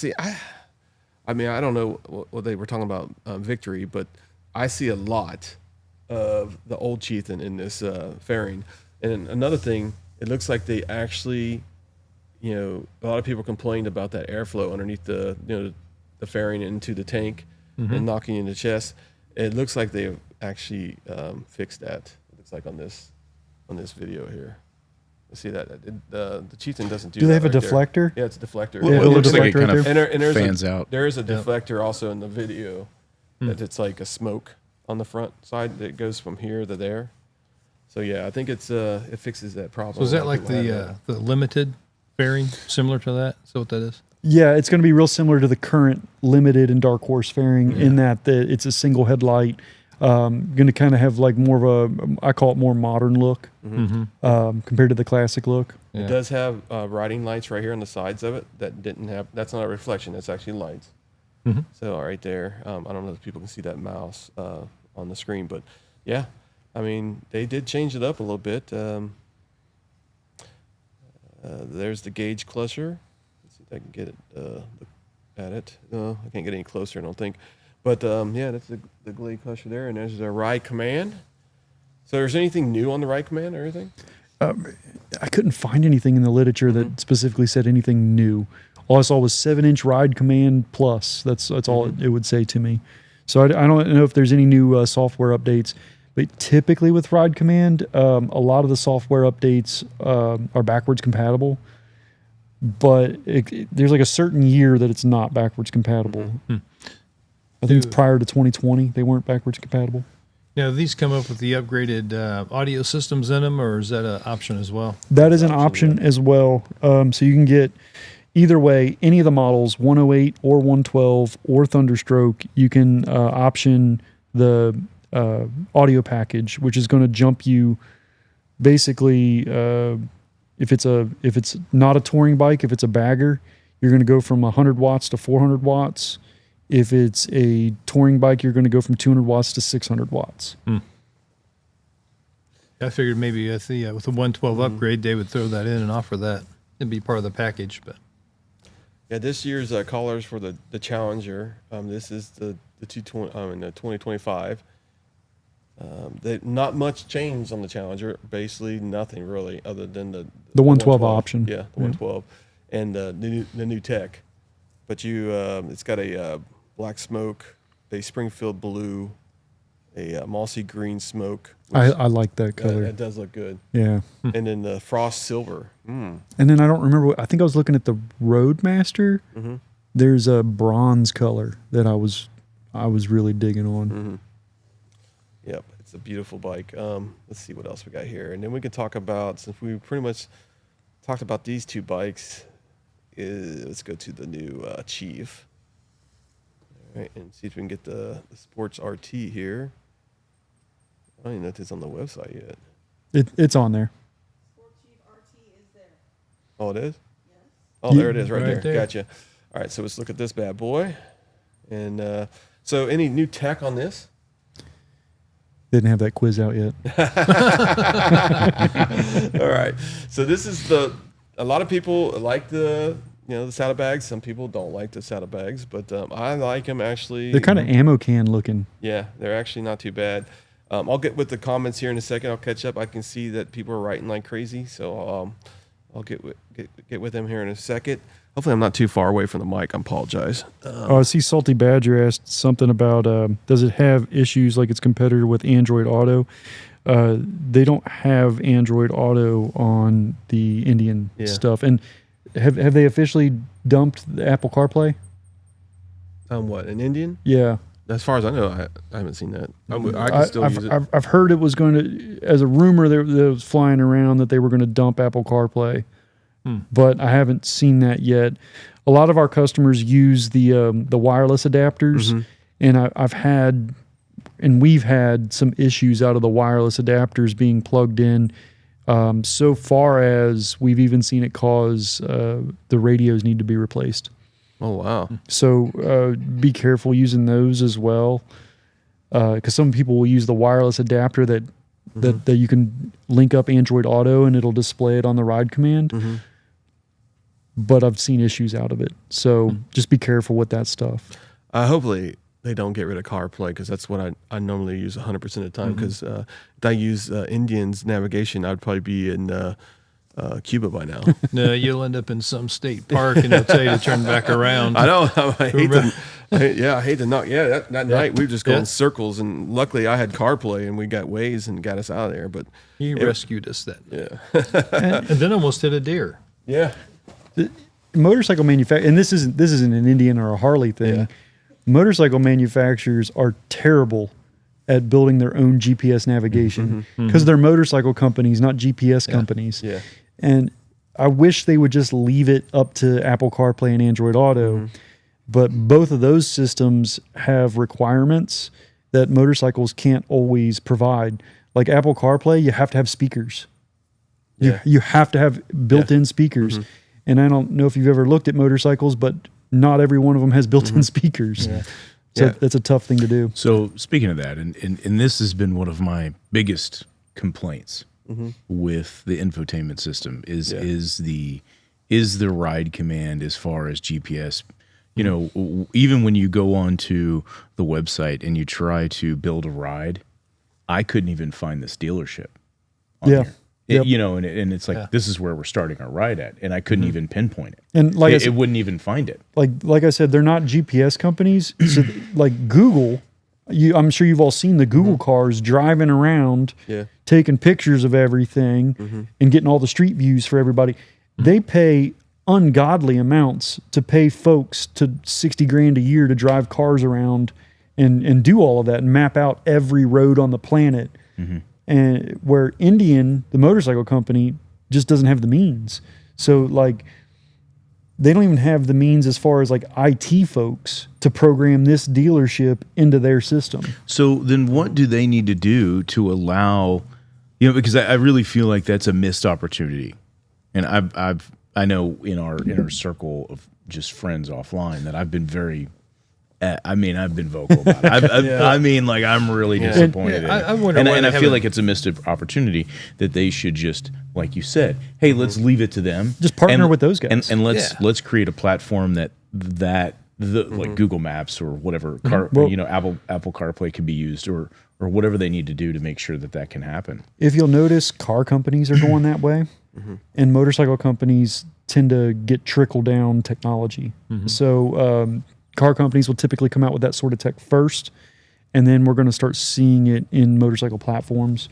I don't know what they were talking about Victory, but I see a lot of the old Chieftain in this fairing. And another thing, it looks like they actually, a lot of people complained about that airflow underneath the fairing into the tank and knocking you in the chest. It looks like they've actually fixed that. It looks like on this video here. See that the Chieftain doesn't do. Do they have that a right deflector? There. Yeah, it's a deflector. Well, it looks like it kind of and there's fans out. There is a deflector also in the video that it's like a smoke on the front side that goes from here to there. So yeah, I think it fixes that problem. So is that like the limited fairing, similar to that? Is that what that is? Yeah, it's going to be real similar to the current limited and dark horse fairing in that it's a single headlight. Going to kind of have like more of a, I call it more modern look compared to the classic look. It does have riding lights right here on the sides of it that didn't have. That's not a reflection. That's actually lights. So right there, I don't know if people can see that mouse on the screen, but yeah, I mean they did change it up a little bit. There's the gauge cluster. Let's see if I can get it. Look at it. No, I can't get any closer. I don't think. But yeah, that's the gauge cluster there, and there's the ride command. So, there's anything new on the ride command or anything? I couldn't find anything in the literature that specifically said anything new. All I saw was 7-inch ride command plus. That's all it would say to me. So I don't know if there's any new software updates. But typically with ride command, a lot of the software updates are backwards compatible. But there's like a certain year that it's not backwards compatible. I think it's prior to 2020 they weren't backwards compatible. Now, do these come up with the upgraded audio systems in them, or is that an option as well? That is an option as well. So you can get either way, any of the models, 108 or 112 or Thunderstroke, you can option the audio package, which is going to jump you basically if it's not a touring bike, if it's a bagger, you're going to go from 100 watts to 400 watts. If it's a touring bike, you're going to go from 200 watts to 600 watts. I figured maybe with the 112 upgrade, they would throw that in and offer that. It'd be part of the package. But yeah, this year's callers for the Challenger. This is the 2025. Not much changed on the Challenger. Basically, nothing really, other than the 112 option. Yeah, the 112, and the new tech. But it's got a black smoke, a Springfield blue, a mossy green smoke. I like that color. It does look good. Yeah. And then the frost silver. And then I don't remember. I think I was looking at the Roadmaster. There's a bronze color that I was really digging on. Yep. It's a beautiful bike. Let's see what else we got here, and then we can talk about, since we pretty much talked about these two bikes. Let's go to the new Chief. All right, and see if we can get the Sports RT here. I don't even know if it's on the website yet. It's on there. Sport Chief RT is there. Oh, it is? Yes. Oh, there it is, right, Right there. there. Gotcha. All right, so let's look at this bad boy. And so, any new tech on this? Didn't have that quiz out yet. All right. So this is a lot of people like the saddlebags. Some people don't like the saddlebags, but I like them actually. They're kind of ammo can looking. Yeah, they're actually not too bad. I'll get with the comments here in a second. I'll catch up. I can see that people are writing like crazy, so I'll get with them here in a second. Hopefully, I'm not too far away from the mic. I apologize. I see Salty Badger asked something about does it have issues like its competitor with Android Auto? They don't have Android Auto on the Indian stuff. And have they officially dumped the Apple CarPlay? What, an Indian? Yeah. As far as I know, I haven't seen that. I can still use it. I've heard it was going to, as a rumor that was flying around that they were going to dump Apple CarPlay, but I haven't seen that yet. A lot of our customers use the wireless adapters, and we've had some issues out of the wireless adapters being plugged in. So far as we've even seen it cause the radios need to be replaced. Oh, wow. So be careful using those as well, because some people will use the wireless adapter that you can link up Android Auto and it'll display it on the ride command. But I've seen issues out of it. So just be careful with that stuff. Hopefully they don't get rid of CarPlay, because that's what I normally use 100% of the time. Because if I use Indian's navigation, I'd probably be in Cuba by now. No, you'll end up in some state park and they'll tell you to turn back around. I know. I hate to knock. Yeah, that night we were just going in circles, and luckily I had CarPlay and we got Waze and got us out of there. But He rescued us then. yeah, And then almost hit a deer. yeah, Motorcycle manufacturers, and this isn't an Indian or a Harley thing. Yeah. Motorcycle manufacturers are terrible at building their own GPS navigation because they're motorcycle companies, not GPS companies. yeah. And I wish they would just leave it up to Apple CarPlay and Android Auto. But both of those systems have requirements that motorcycles can't always provide. Like Apple CarPlay, you have to have speakers. Yeah. You have to have built-in speakers. And I don't know if you've ever looked at motorcycles, but not every one of them has built-in speakers. So that's a tough thing to do. So speaking of that, and this has been one of my biggest complaints with the infotainment system is the ride command as far as GPS. You know, even when you go onto the website and you try to build a ride, I couldn't even find this dealership on here. You know, and it's like, this is where we're starting our ride at, and I couldn't even pinpoint it. And like it wouldn't even find it. Like I said, they're not GPS companies. So like Google, I'm sure you've all seen the Google cars driving around, taking pictures of everything and getting all the street views for everybody. They pay ungodly amounts to pay folks to $60,000 a year to drive cars around and do all of that and map out every road on the planet. And where Indian, the motorcycle company, just doesn't have the means. So like, they don't even have the means as far as like IT folks to program this dealership into their system. So then what do they need to do to allow, you know, because I really feel like that's a missed opportunity. And I know in our inner circle of just friends offline that I've been very, I've been vocal about it. I mean, like, I'm really disappointed in it. I wonder and why I they feel like haven't- it's a missed opportunity that they should just, like you said, hey, let's leave it to them. Just partner And- with those guys. and let's create a platform that like Google Maps or whatever Well- you know, Apple CarPlay can be used or whatever they need to do to make sure that can happen. If you'll notice, car companies are going that way, and motorcycle companies tend to get trickle down technology. So car companies will typically come out with that sort of tech first, and then we're going to start seeing it in motorcycle platforms.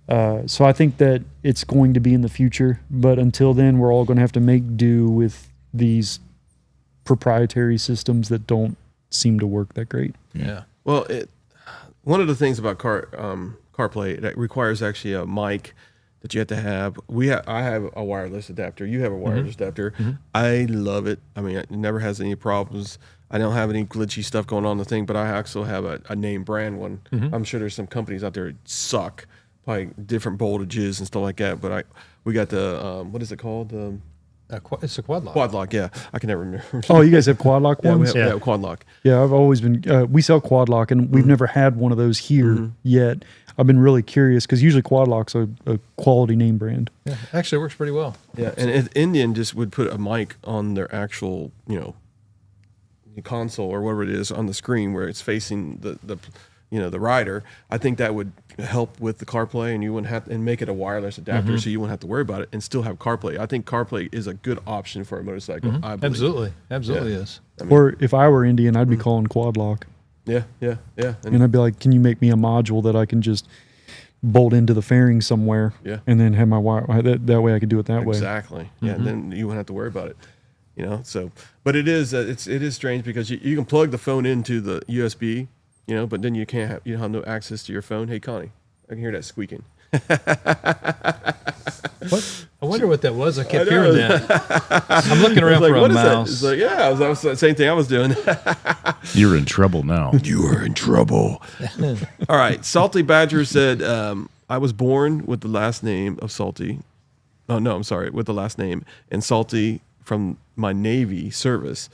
So I think that it's going to be in the future, but until then, we're all going to have to make do with these proprietary systems that don't seem to work that great. Yeah. Well, one of the things about CarPlay. It requires actually a mic that you have to have. I have a wireless adapter. You have a wireless adapter. I love it. I mean, it never has any problems. I don't have any glitchy stuff going on in the thing, but I also have a name brand one. I'm sure there's some companies out there that suck, probably different voltages and stuff like that. But we got the what is it called? It's a quad lock. Quad lock. Yeah, I can never remember. Oh, you guys have quad lock Yeah, we ones? have quad lock. Yeah, I've always been. We sell quad lock, and we've never had one of those here yet. I've been really curious because usually quad lock's a quality name brand. Yeah, actually, it works pretty well. Yeah, and Indian just would put a mic on their actual, console or whatever it is on the screen where it's facing the rider. I think that would help with the CarPlay, and you wouldn't have and make it a wireless adapter, so you wouldn't have to worry about it, and still have CarPlay. I think CarPlay is a good option for a motorcycle. I believe. Absolutely is. I mean, Or if I were Indian, I'd be calling quad lock, yeah. and I'd be like, "Can you make me a module that I can just bolt into the fairing somewhere, and then have my wire that way I could do it that way." Exactly. Yeah, and then you wouldn't have to worry about it. So, but it is strange because you can plug the phone into the USB, but then you don't have no access to your phone. Hey, Connie, I can hear that squeaking. What? I wonder what that was. I kept hearing that. I'm looking around for a what is that? mouse. It's like, yeah, that was the same thing I was doing. You're in trouble now. You are in trouble. All right. Salty Badger said, I was born with the last name of Salty. Oh, no, I'm sorry. With the last name and Salty from my Navy service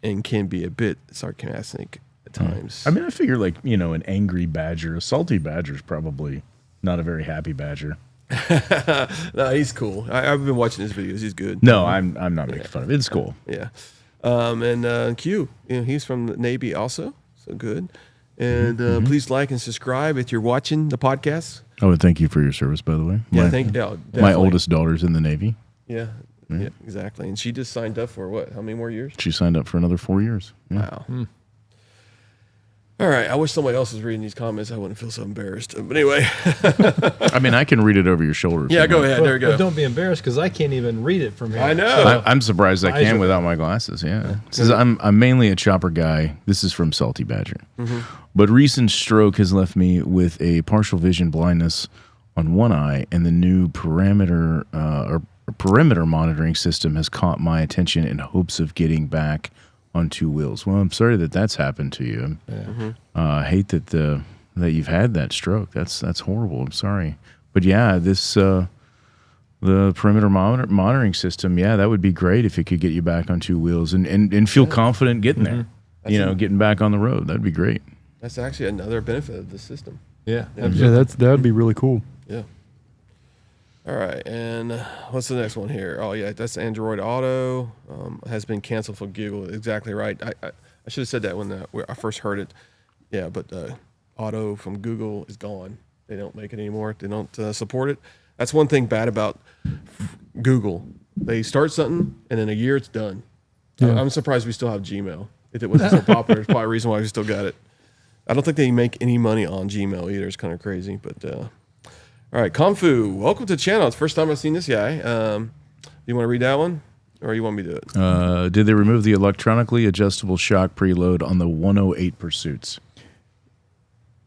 and can be a bit sarcastic at times. I mean, I figure an angry badger, a salty badger is probably not a very happy badger. No, he's cool. I've been watching his videos. He's good. No, I'm not making fun of it. It's cool. Yeah. And Q, he's from the Navy also. So good. And please like and subscribe if you're watching the podcast. Oh, and thank you for your service, by the way. Yeah, my definitely. oldest daughter's in the Navy. Yeah, exactly. And she just signed up for what? How many more years? She signed up for another 4 years. Yeah. Wow. All right. I wish somebody else was reading these comments. I wouldn't feel so embarrassed. But anyway. I mean, I can read it over your shoulder. Yeah, go ahead. There you go. But don't be embarrassed because I can't even read it from here. I know. I'm surprised I can without my glasses. Yeah. It says, I'm mainly a chopper guy. This is from Salty Badger. But recent stroke has left me with a partial vision blindness on one eye, and the new perimeter monitoring system has caught my attention in hopes of getting back on two wheels. Well, I'm sorry that's happened to you. I hate that you've had that stroke. That's horrible. I'm sorry. But yeah, this the perimeter monitoring system, that would be great if it could get you back on two wheels and feel confident getting there. Getting back on the road. That'd be great. That's actually another benefit of the system. Yeah. Yeah, that'd be really cool. Yeah. All right, and what's the next one here? Oh, yeah, that's Android Auto. Has been canceled for Google. Exactly right. I should have said that when I first heard it. Yeah, but Auto from Google is gone. They don't make it anymore. They don't support it. That's one thing bad about Google. They start something, and in a year it's done. Yeah. I'm surprised we still have Gmail. If it wasn't so popular, it's probably a reason why we still got it. I don't think they make any money on Gmail either. It's kind of crazy, but... All right, Kung Fu, welcome to the channel. It's the first time I've seen this guy. You want to read that one, or you want me to do it? Did they remove the electronically adjustable shock preload on the 108 Pursuits?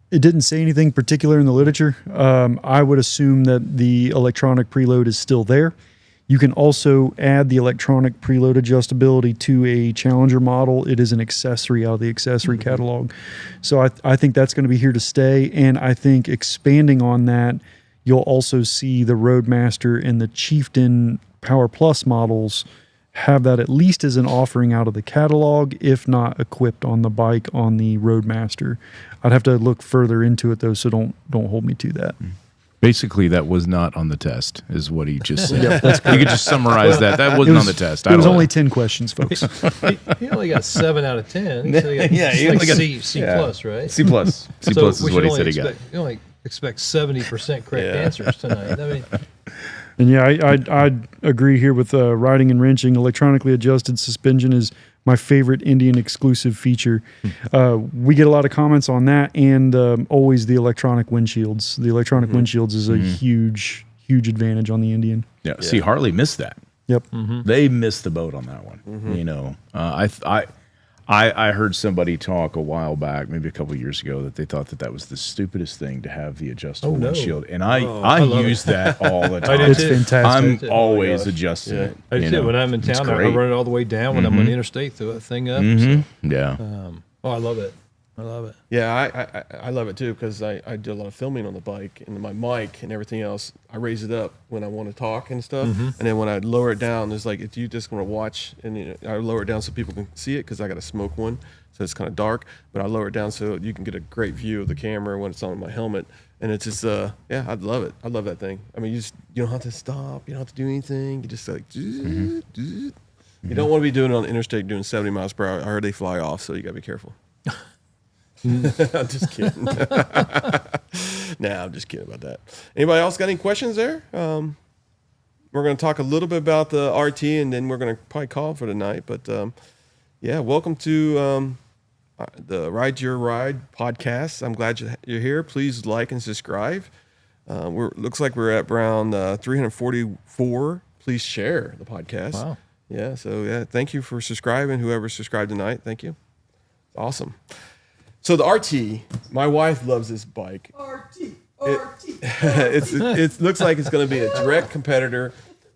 It didn't say anything particular in the literature. I would assume that the electronic preload is still there. You can also add the electronic preload adjustability to a Challenger model. It is an accessory out of the accessory catalog. So I think that's going to be here to stay. And I think expanding on that, you'll also see the Roadmaster and the Chieftain Power Plus models have that at least as an offering out of the catalog, if not equipped on the bike on the Roadmaster. I'd have to look further into it though, so don't hold me to that. Basically, that was not on the test, is what he just said. You could just summarize that. That wasn't on the test. It was only 10 questions, folks. He only got 7 out of 10. He only got C plus, right? C plus. C plus is what he said he got. You only expect 70% correct answers tonight. I mean, and yeah, I'd agree here with riding and wrenching. Electronically adjusted suspension is my favorite Indian exclusive feature. We get a lot of comments on that, and always the electronic windshields. The electronic windshields is a huge advantage on the Indian. Yeah. See, Harley missed that. Yep. They missed the boat on that one. I heard somebody talk a while back, maybe a couple of years ago, that they thought that was the stupidest thing to have the adjustable no. windshield, and I love use that all the I time. do It's too. fantastic. I'm always adjusting it. I you do. know. When I'm in It's town, I great. run it all the way down. When I'm on the interstate, throw that thing up. Yeah. I love it. I love it. Yeah, I love it too because I do a lot of filming on the bike and my mic and everything else. I raise it up when I want to talk and stuff, and then when I lower it down, there's like if you just want to watch, and I lower it down so people can see it because I got a smoke one, so it's kind of dark. But I lower it down so you can get a great view of the camera when it's on my helmet, and it's just yeah, I love it. I love that thing. I mean, you don't have to stop, you don't have to do anything. You just like. You don't want to be doing it on the interstate doing 70 miles per hour. I heard they fly off, so you got to be careful. I'm just kidding. Nah, I'm just kidding about that. Anybody else got any questions there? We're going to talk a little bit about the RT, and then we're going to probably call for tonight. But yeah, welcome to the Ride Your Ride podcast. I'm glad you're here. Please like and subscribe. Looks like we're at around 344. Please share the podcast. Wow. Yeah. So yeah, thank you for subscribing. Whoever subscribed tonight, thank you. Awesome. So the RT, my wife loves this bike. RT. It looks like it's going to be a direct competitor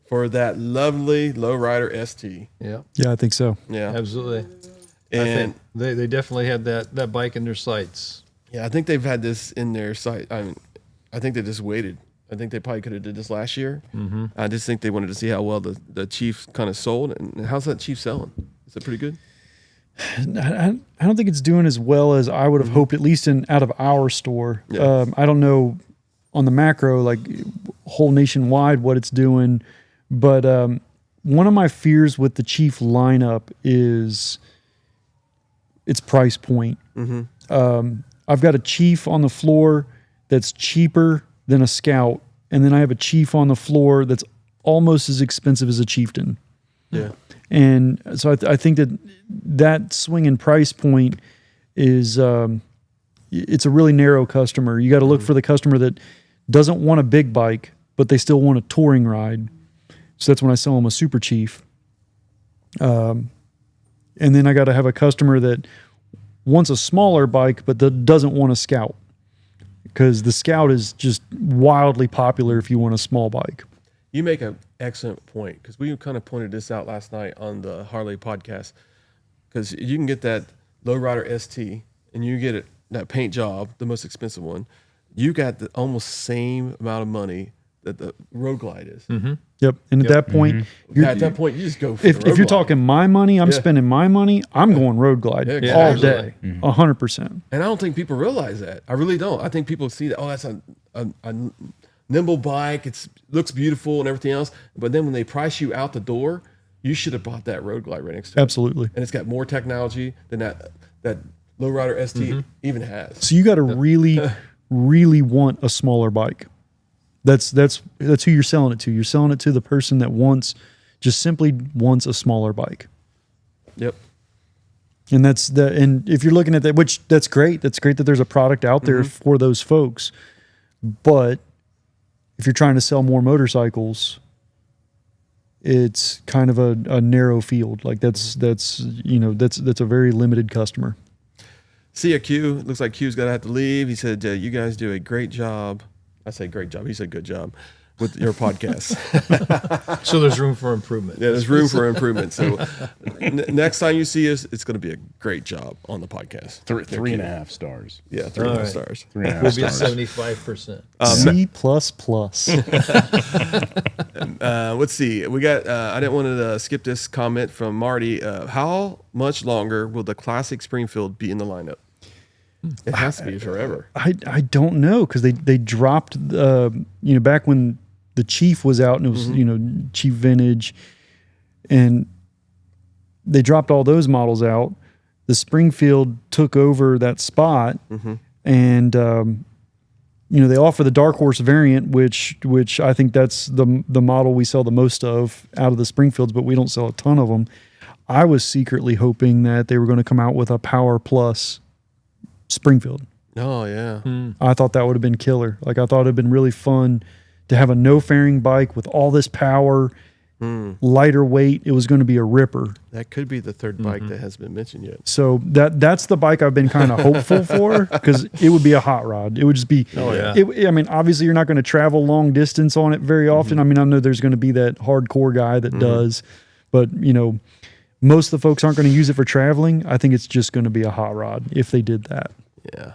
for that lovely lowrider ST. Yeah. Yeah, I think so. Yeah, Absolutely. I and think they definitely had that bike in their sights. yeah, I think they've had this in their site. I think they just waited. I think they probably could have did this last year. Mm-hmm. I just think they wanted to see how well the Chief kind of sold. And how's that Chief selling? Is it pretty good? I don't think it's doing as well as I would have hoped, at least out of our store. Yeah. I don't know on the macro, like whole nationwide, what it's doing. But one of my fears with the Chief lineup is its price point. I've got a Chief on the floor that's cheaper than a Scout, and then I have a Chief on the floor that's almost as expensive as a Chieftain. Yeah. And so I think that swing in price point is it's a really narrow customer. You got to look for the customer that doesn't want a big bike, but they still want a touring ride. So that's when I sell them a Super Chief. And then I got to have a customer that wants a smaller bike, but that doesn't want a Scout, because the Scout is just wildly popular if you want a small bike. You make an excellent point because we kind of pointed this out last night on the Harley podcast. Because you can get that lowrider ST and you get that paint job, the most expensive one. You got the almost same amount of money that the Road Glide is. Yep. And at that point, At that point, you just go for if the Road you're Glide. talking my money, I'm spending my money, I'm going Road Glide Yeah, all exactly. day, 100%. And I don't think people realize that. I really don't. I think people see that, oh, that's a nimble bike. It looks beautiful and everything else. But then when they price you out the door, you should have bought that Road Glide right next to it. Absolutely. And it's got more technology than that lowrider ST even has. So you got to really, really want a smaller bike. That's who you're selling it to. You're selling it to the person that just simply wants a smaller bike. Yep. And and if you're looking at that, which that's great. That's great that there's a product out there for those folks. But if you're trying to sell more motorcycles, it's kind of a narrow field. Like that's a very limited customer. See a Q. Looks like Q's going to have to leave. He said, you guys do a great job. I say great job. He said good job with your podcast. So there's room for improvement. Yeah, there's room for improvement. So next time you see us, it's going to be a great job on the podcast. 3.5 stars. Yeah, 3.5 All right. stars. 3.5 We'll be at stars. 75%. C++. Let's see. We got. I didn't want to skip this comment from Marty. How much longer will the classic Springfield be in the lineup? It has to be forever. I don't know, because they dropped back when the Chief was out and it was Chief Vintage, and they dropped all those models out. The Springfield took over that spot, and they offer the Dark Horse variant, which I think that's the model we sell the most of out of the Springfields, but we don't sell a ton of them. I was secretly hoping that they were going to come out with a Power Plus Springfield. Oh yeah. I thought that would have been killer. Like, I thought it'd been really fun to have a no fairing bike with all this power lighter weight. It was going to be a ripper. That could be the third bike that hasn't been mentioned yet. So that's the bike I've been kind of hopeful for, because it would be a hot rod. It would just be. Oh, yeah. I mean, obviously, you're not going to travel long distance on it very often. I mean, I know there's going to be that hardcore guy that does, but most of the folks aren't going to use it for traveling. I think it's just going to be a hot rod if they did that. Yeah.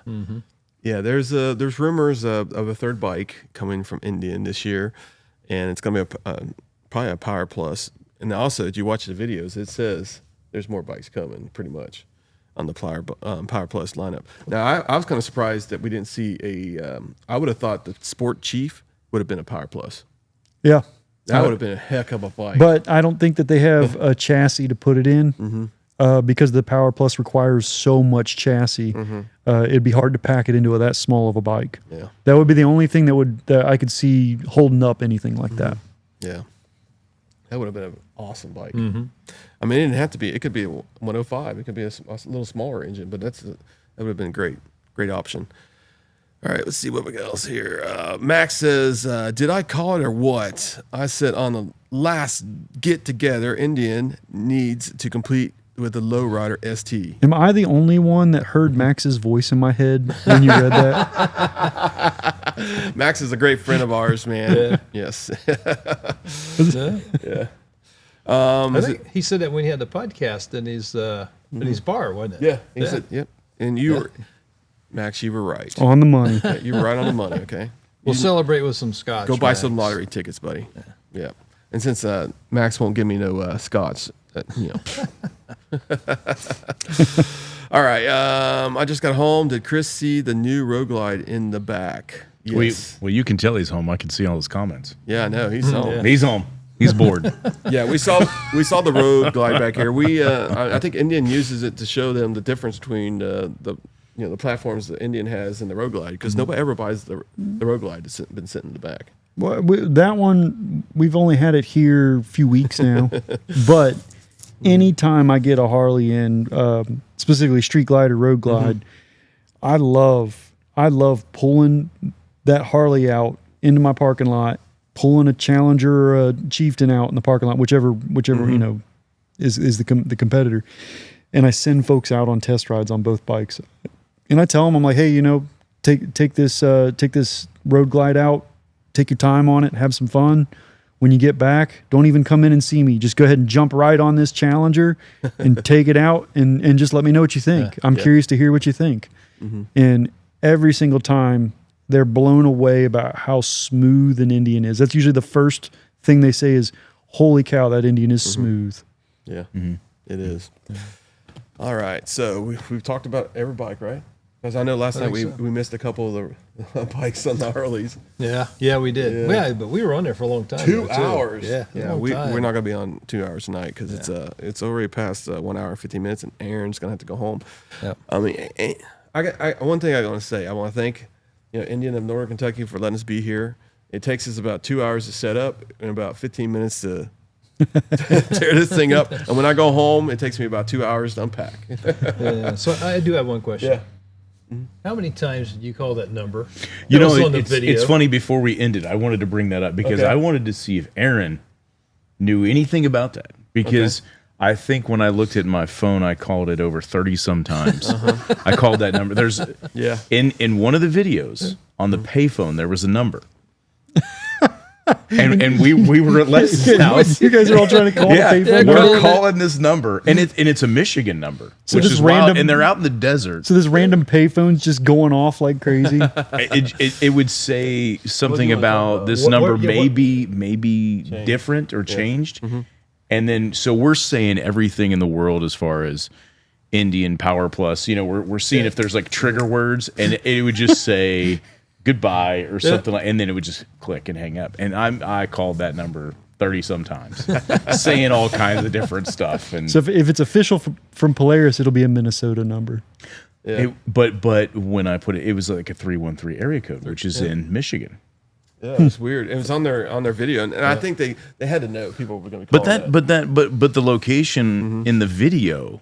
Yeah, there's rumors of a third bike coming from Indian this year, and it's going to be probably a Power Plus. And also, if you watch the videos, it says there's more bikes coming, pretty much, on the Power Plus lineup. Now, I was kind of surprised that we didn't see I would have thought the Sport Chief would have been a Power Plus. Yeah. That would have been a heck of a bike. But I don't think that they have a chassis to put it in, because the Power Plus requires so much chassis. It'd be hard to pack it into that small of a bike. Yeah. That would be the only thing that I could see holding up anything like that. Yeah. That would have been an awesome bike. I mean, it didn't have to be. It could be a 105. It could be a little smaller engine, but that would have been a great option. All right, let's see what we got else here. Max says, did I call it or what? I said on the last get-together, Indian needs to complete with the Lowrider ST. Am I the only one that heard Max's voice in my head when you read that? Max is a great friend of ours, man. Yeah. Yes. Yeah. Yeah. I think he said that when he had the podcast in his bar, wasn't it? Yeah. He said, yep. And you were, Max, you were right. On the money. Yeah, you were right on the money, okay? We'll celebrate with some scotch. Go buy Max. some lottery tickets, buddy. Yeah. And since Max won't give me no scotch, All right. I just got home. Did Chris see the new Road Glide in the back? Yes. Well, you can tell he's home. I can see all his comments. Yeah, I know. He's home. He's home. He's bored. Yeah, we saw the Road Glide back here. I think Indian uses it to show them the difference between the platforms that Indian has and the Road Glide, because nobody ever buys the Road Glide that's been sitting in the back. Well, that one, we've only had it here a few weeks now, but anytime I get a Harley in, specifically Street Glide or Road Glide, I love pulling that Harley out into my parking lot, pulling a Challenger or a Chieftain out in the parking lot, whichever is the competitor, and I send folks out on test rides on both bikes, and I tell them, I'm like, hey, take this Road Glide out. Take your time on it, have some fun. When you get back, don't even come in and see me. Just go ahead and jump right on this Challenger and take it out and just let me know what you think. I'm curious to hear what you think. And every single time, they're blown away about how smooth an Indian is. That's usually the first thing they say is, holy cow, that Indian is smooth. Yeah, it is. All right, so we've talked about every bike, right? Because I know last night we missed a couple of the bikes on the Harleys. Yeah, we did. Yeah, but we were on there for a long time. 2 hours. Yeah, we're not gonna be on 2 hours tonight because it's already past 1 hour and 15 minutes, and Aaron's gonna have to go home. Yep. I mean, one thing I want to say. I want to thank Indian of Northern Kentucky for letting us be here. It takes us about 2 hours to set up and about 15 minutes to tear this thing up. And when I go home, it takes me about 2 hours to unpack. Yeah. So I do have one question. Yeah. How many times did you call that number? It's funny. Before we ended, I wanted to bring that up because I wanted to see if Aaron knew anything about that. Because I think when I looked at my phone, I called it over 30 some times. I called that number. There's in one of the videos on the payphone, there was a number. And we were at Les's house. You guys are all trying to call the payphone. We're calling this number, and it's a Michigan number, which is wild. And they're out in the desert. So this random payphone's just going off like crazy. It would say something about this number may be different or changed, and then so we're saying everything in the world as far as Indian Power Plus. We're seeing if there's like trigger words, and it would just say goodbye or something like, and then it would just click and hang up. And I called that number 30 sometimes, saying all kinds of different stuff. And so if it's official from Polaris, it'll be a Minnesota number. Yeah. But when I put it was like a 313 area code, which is in Michigan. Yeah, it was weird. It was on their video, and I think they had to know people were going to be calling But the location in the video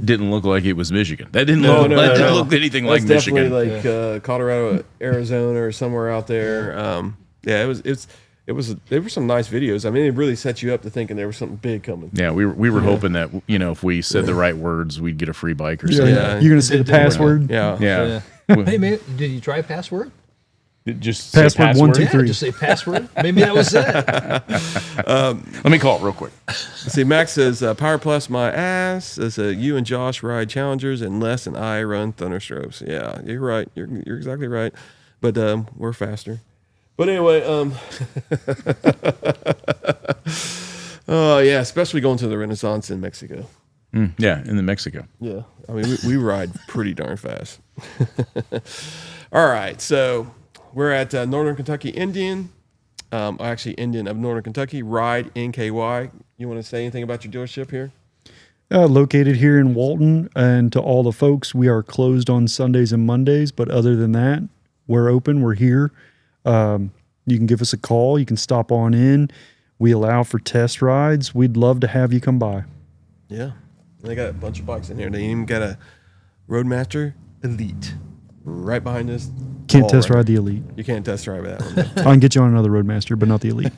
didn't look like it was Michigan. That didn't look anything like Michigan. Definitely like Colorado, Arizona, or somewhere out there. It's They were some nice videos. I mean, it really set you up to thinking there was something big coming. Yeah, we were hoping that if we said the right words, we'd get a free bike or something. Yeah. You're gonna say the password. Yeah. Yeah. Hey, man, did you try password? Just say Password 1, 2, Yeah, 3. just say password. Maybe that was it. Let me call it real quick. See, Max says, powerplus my ass. Says, you and Josh ride Challengers, and Les and I run Thunderstrokes. Yeah, you're right. You're exactly right. But we're faster. But anyway, oh yeah, especially going to the Renaissance in Mexico. Yeah, in the Mexico. Yeah, I mean we ride pretty darn fast. All right, so we're at Northern Kentucky Indian. Actually, Indian of Northern Kentucky. Ride NKY. You want to say anything about your dealership here? Located here in Walton, and to all the folks, we are closed on Sundays and Mondays. But other than that, we're open. We're here. You can give us a call. You can stop on in. We allow for test rides. We'd love to have you come by. Yeah, they got a bunch of bikes in here. They even got a Roadmaster Elite right behind us. Can't wall test right ride the Elite. You can't test drive that one. I can get you on another Roadmaster, but not the Elite.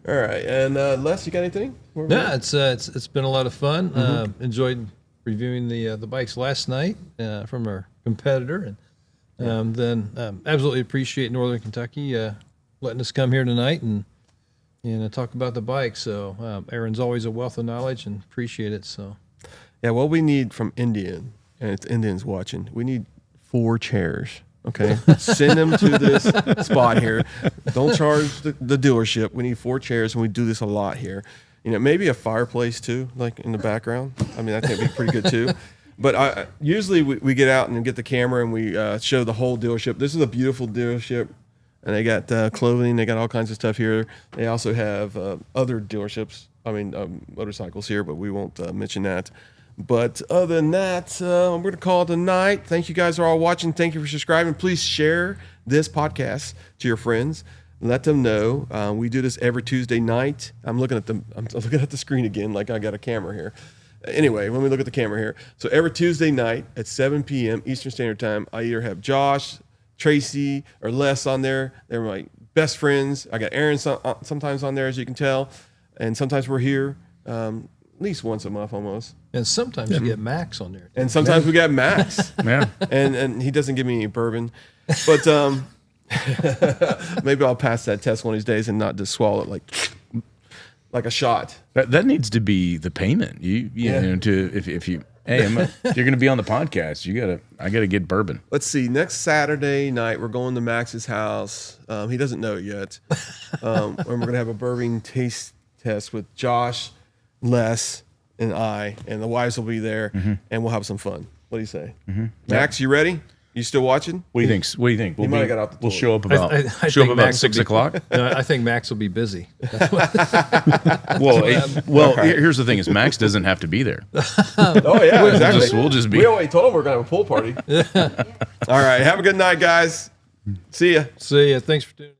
All right, and Les, you got anything? Yeah, it's been a lot of fun. Enjoyed reviewing the bikes last night from our competitor, and then absolutely appreciate Northern Kentucky letting us come here tonight and talk about the bike. So Aaron's always a wealth of knowledge, and appreciate it. So Yeah, what we need from Indian, and it's Indians watching, we need 4 chairs. Okay, send them to this spot here. Don't charge the dealership. We need 4 chairs, and we do this a lot here. Maybe a fireplace too, like in the background. I mean, I think it'd be pretty good too. But usually we get out and get the camera and we show the whole dealership. This is a beautiful dealership, and they got clothing. They got all kinds of stuff here. They also have other dealerships. I mean, motorcycles here, but we won't mention that. But other than that, I'm going to call it a night. Thank you guys for all watching. Thank you for subscribing. Please share this podcast to your friends. Let them know. We do this every Tuesday night. I'm looking at the screen again, like I got a camera here. Anyway, let me look at the camera here. So every Tuesday night at 7 p.m. Eastern Standard Time, I either have Josh, Tracy, or Les on there. They're my best friends. I got Aaron sometimes on there, as you can tell, and sometimes we're here. At least once a month almost. and sometimes you get Max on there. And sometimes we got Max. Yeah. And he doesn't give me any bourbon. But maybe I'll pass that test one of these days and not just swallow it like a shot. That needs to be the payment. You know, to if you if you're going to be on the podcast, I gotta get bourbon. Let's see. Next Saturday night, we're going to Max's house. He doesn't know it yet. And we're gonna have a bourbon taste test with Josh, Les, and I, and the wives will be there, and we'll have some fun. What do you say, Max? You ready? You still watching? What do you think? What do you think? He might have got out the We'll door. show up about I show up think about Max will 6 be- o'clock. No, I think Max will be busy. Well, here's the thing: is Max doesn't have to be there. Oh yeah, exactly. We'll just be. We already told him we're gonna have a pool party. All right. Have a good night, guys. See ya. See ya. Thanks for tuning in.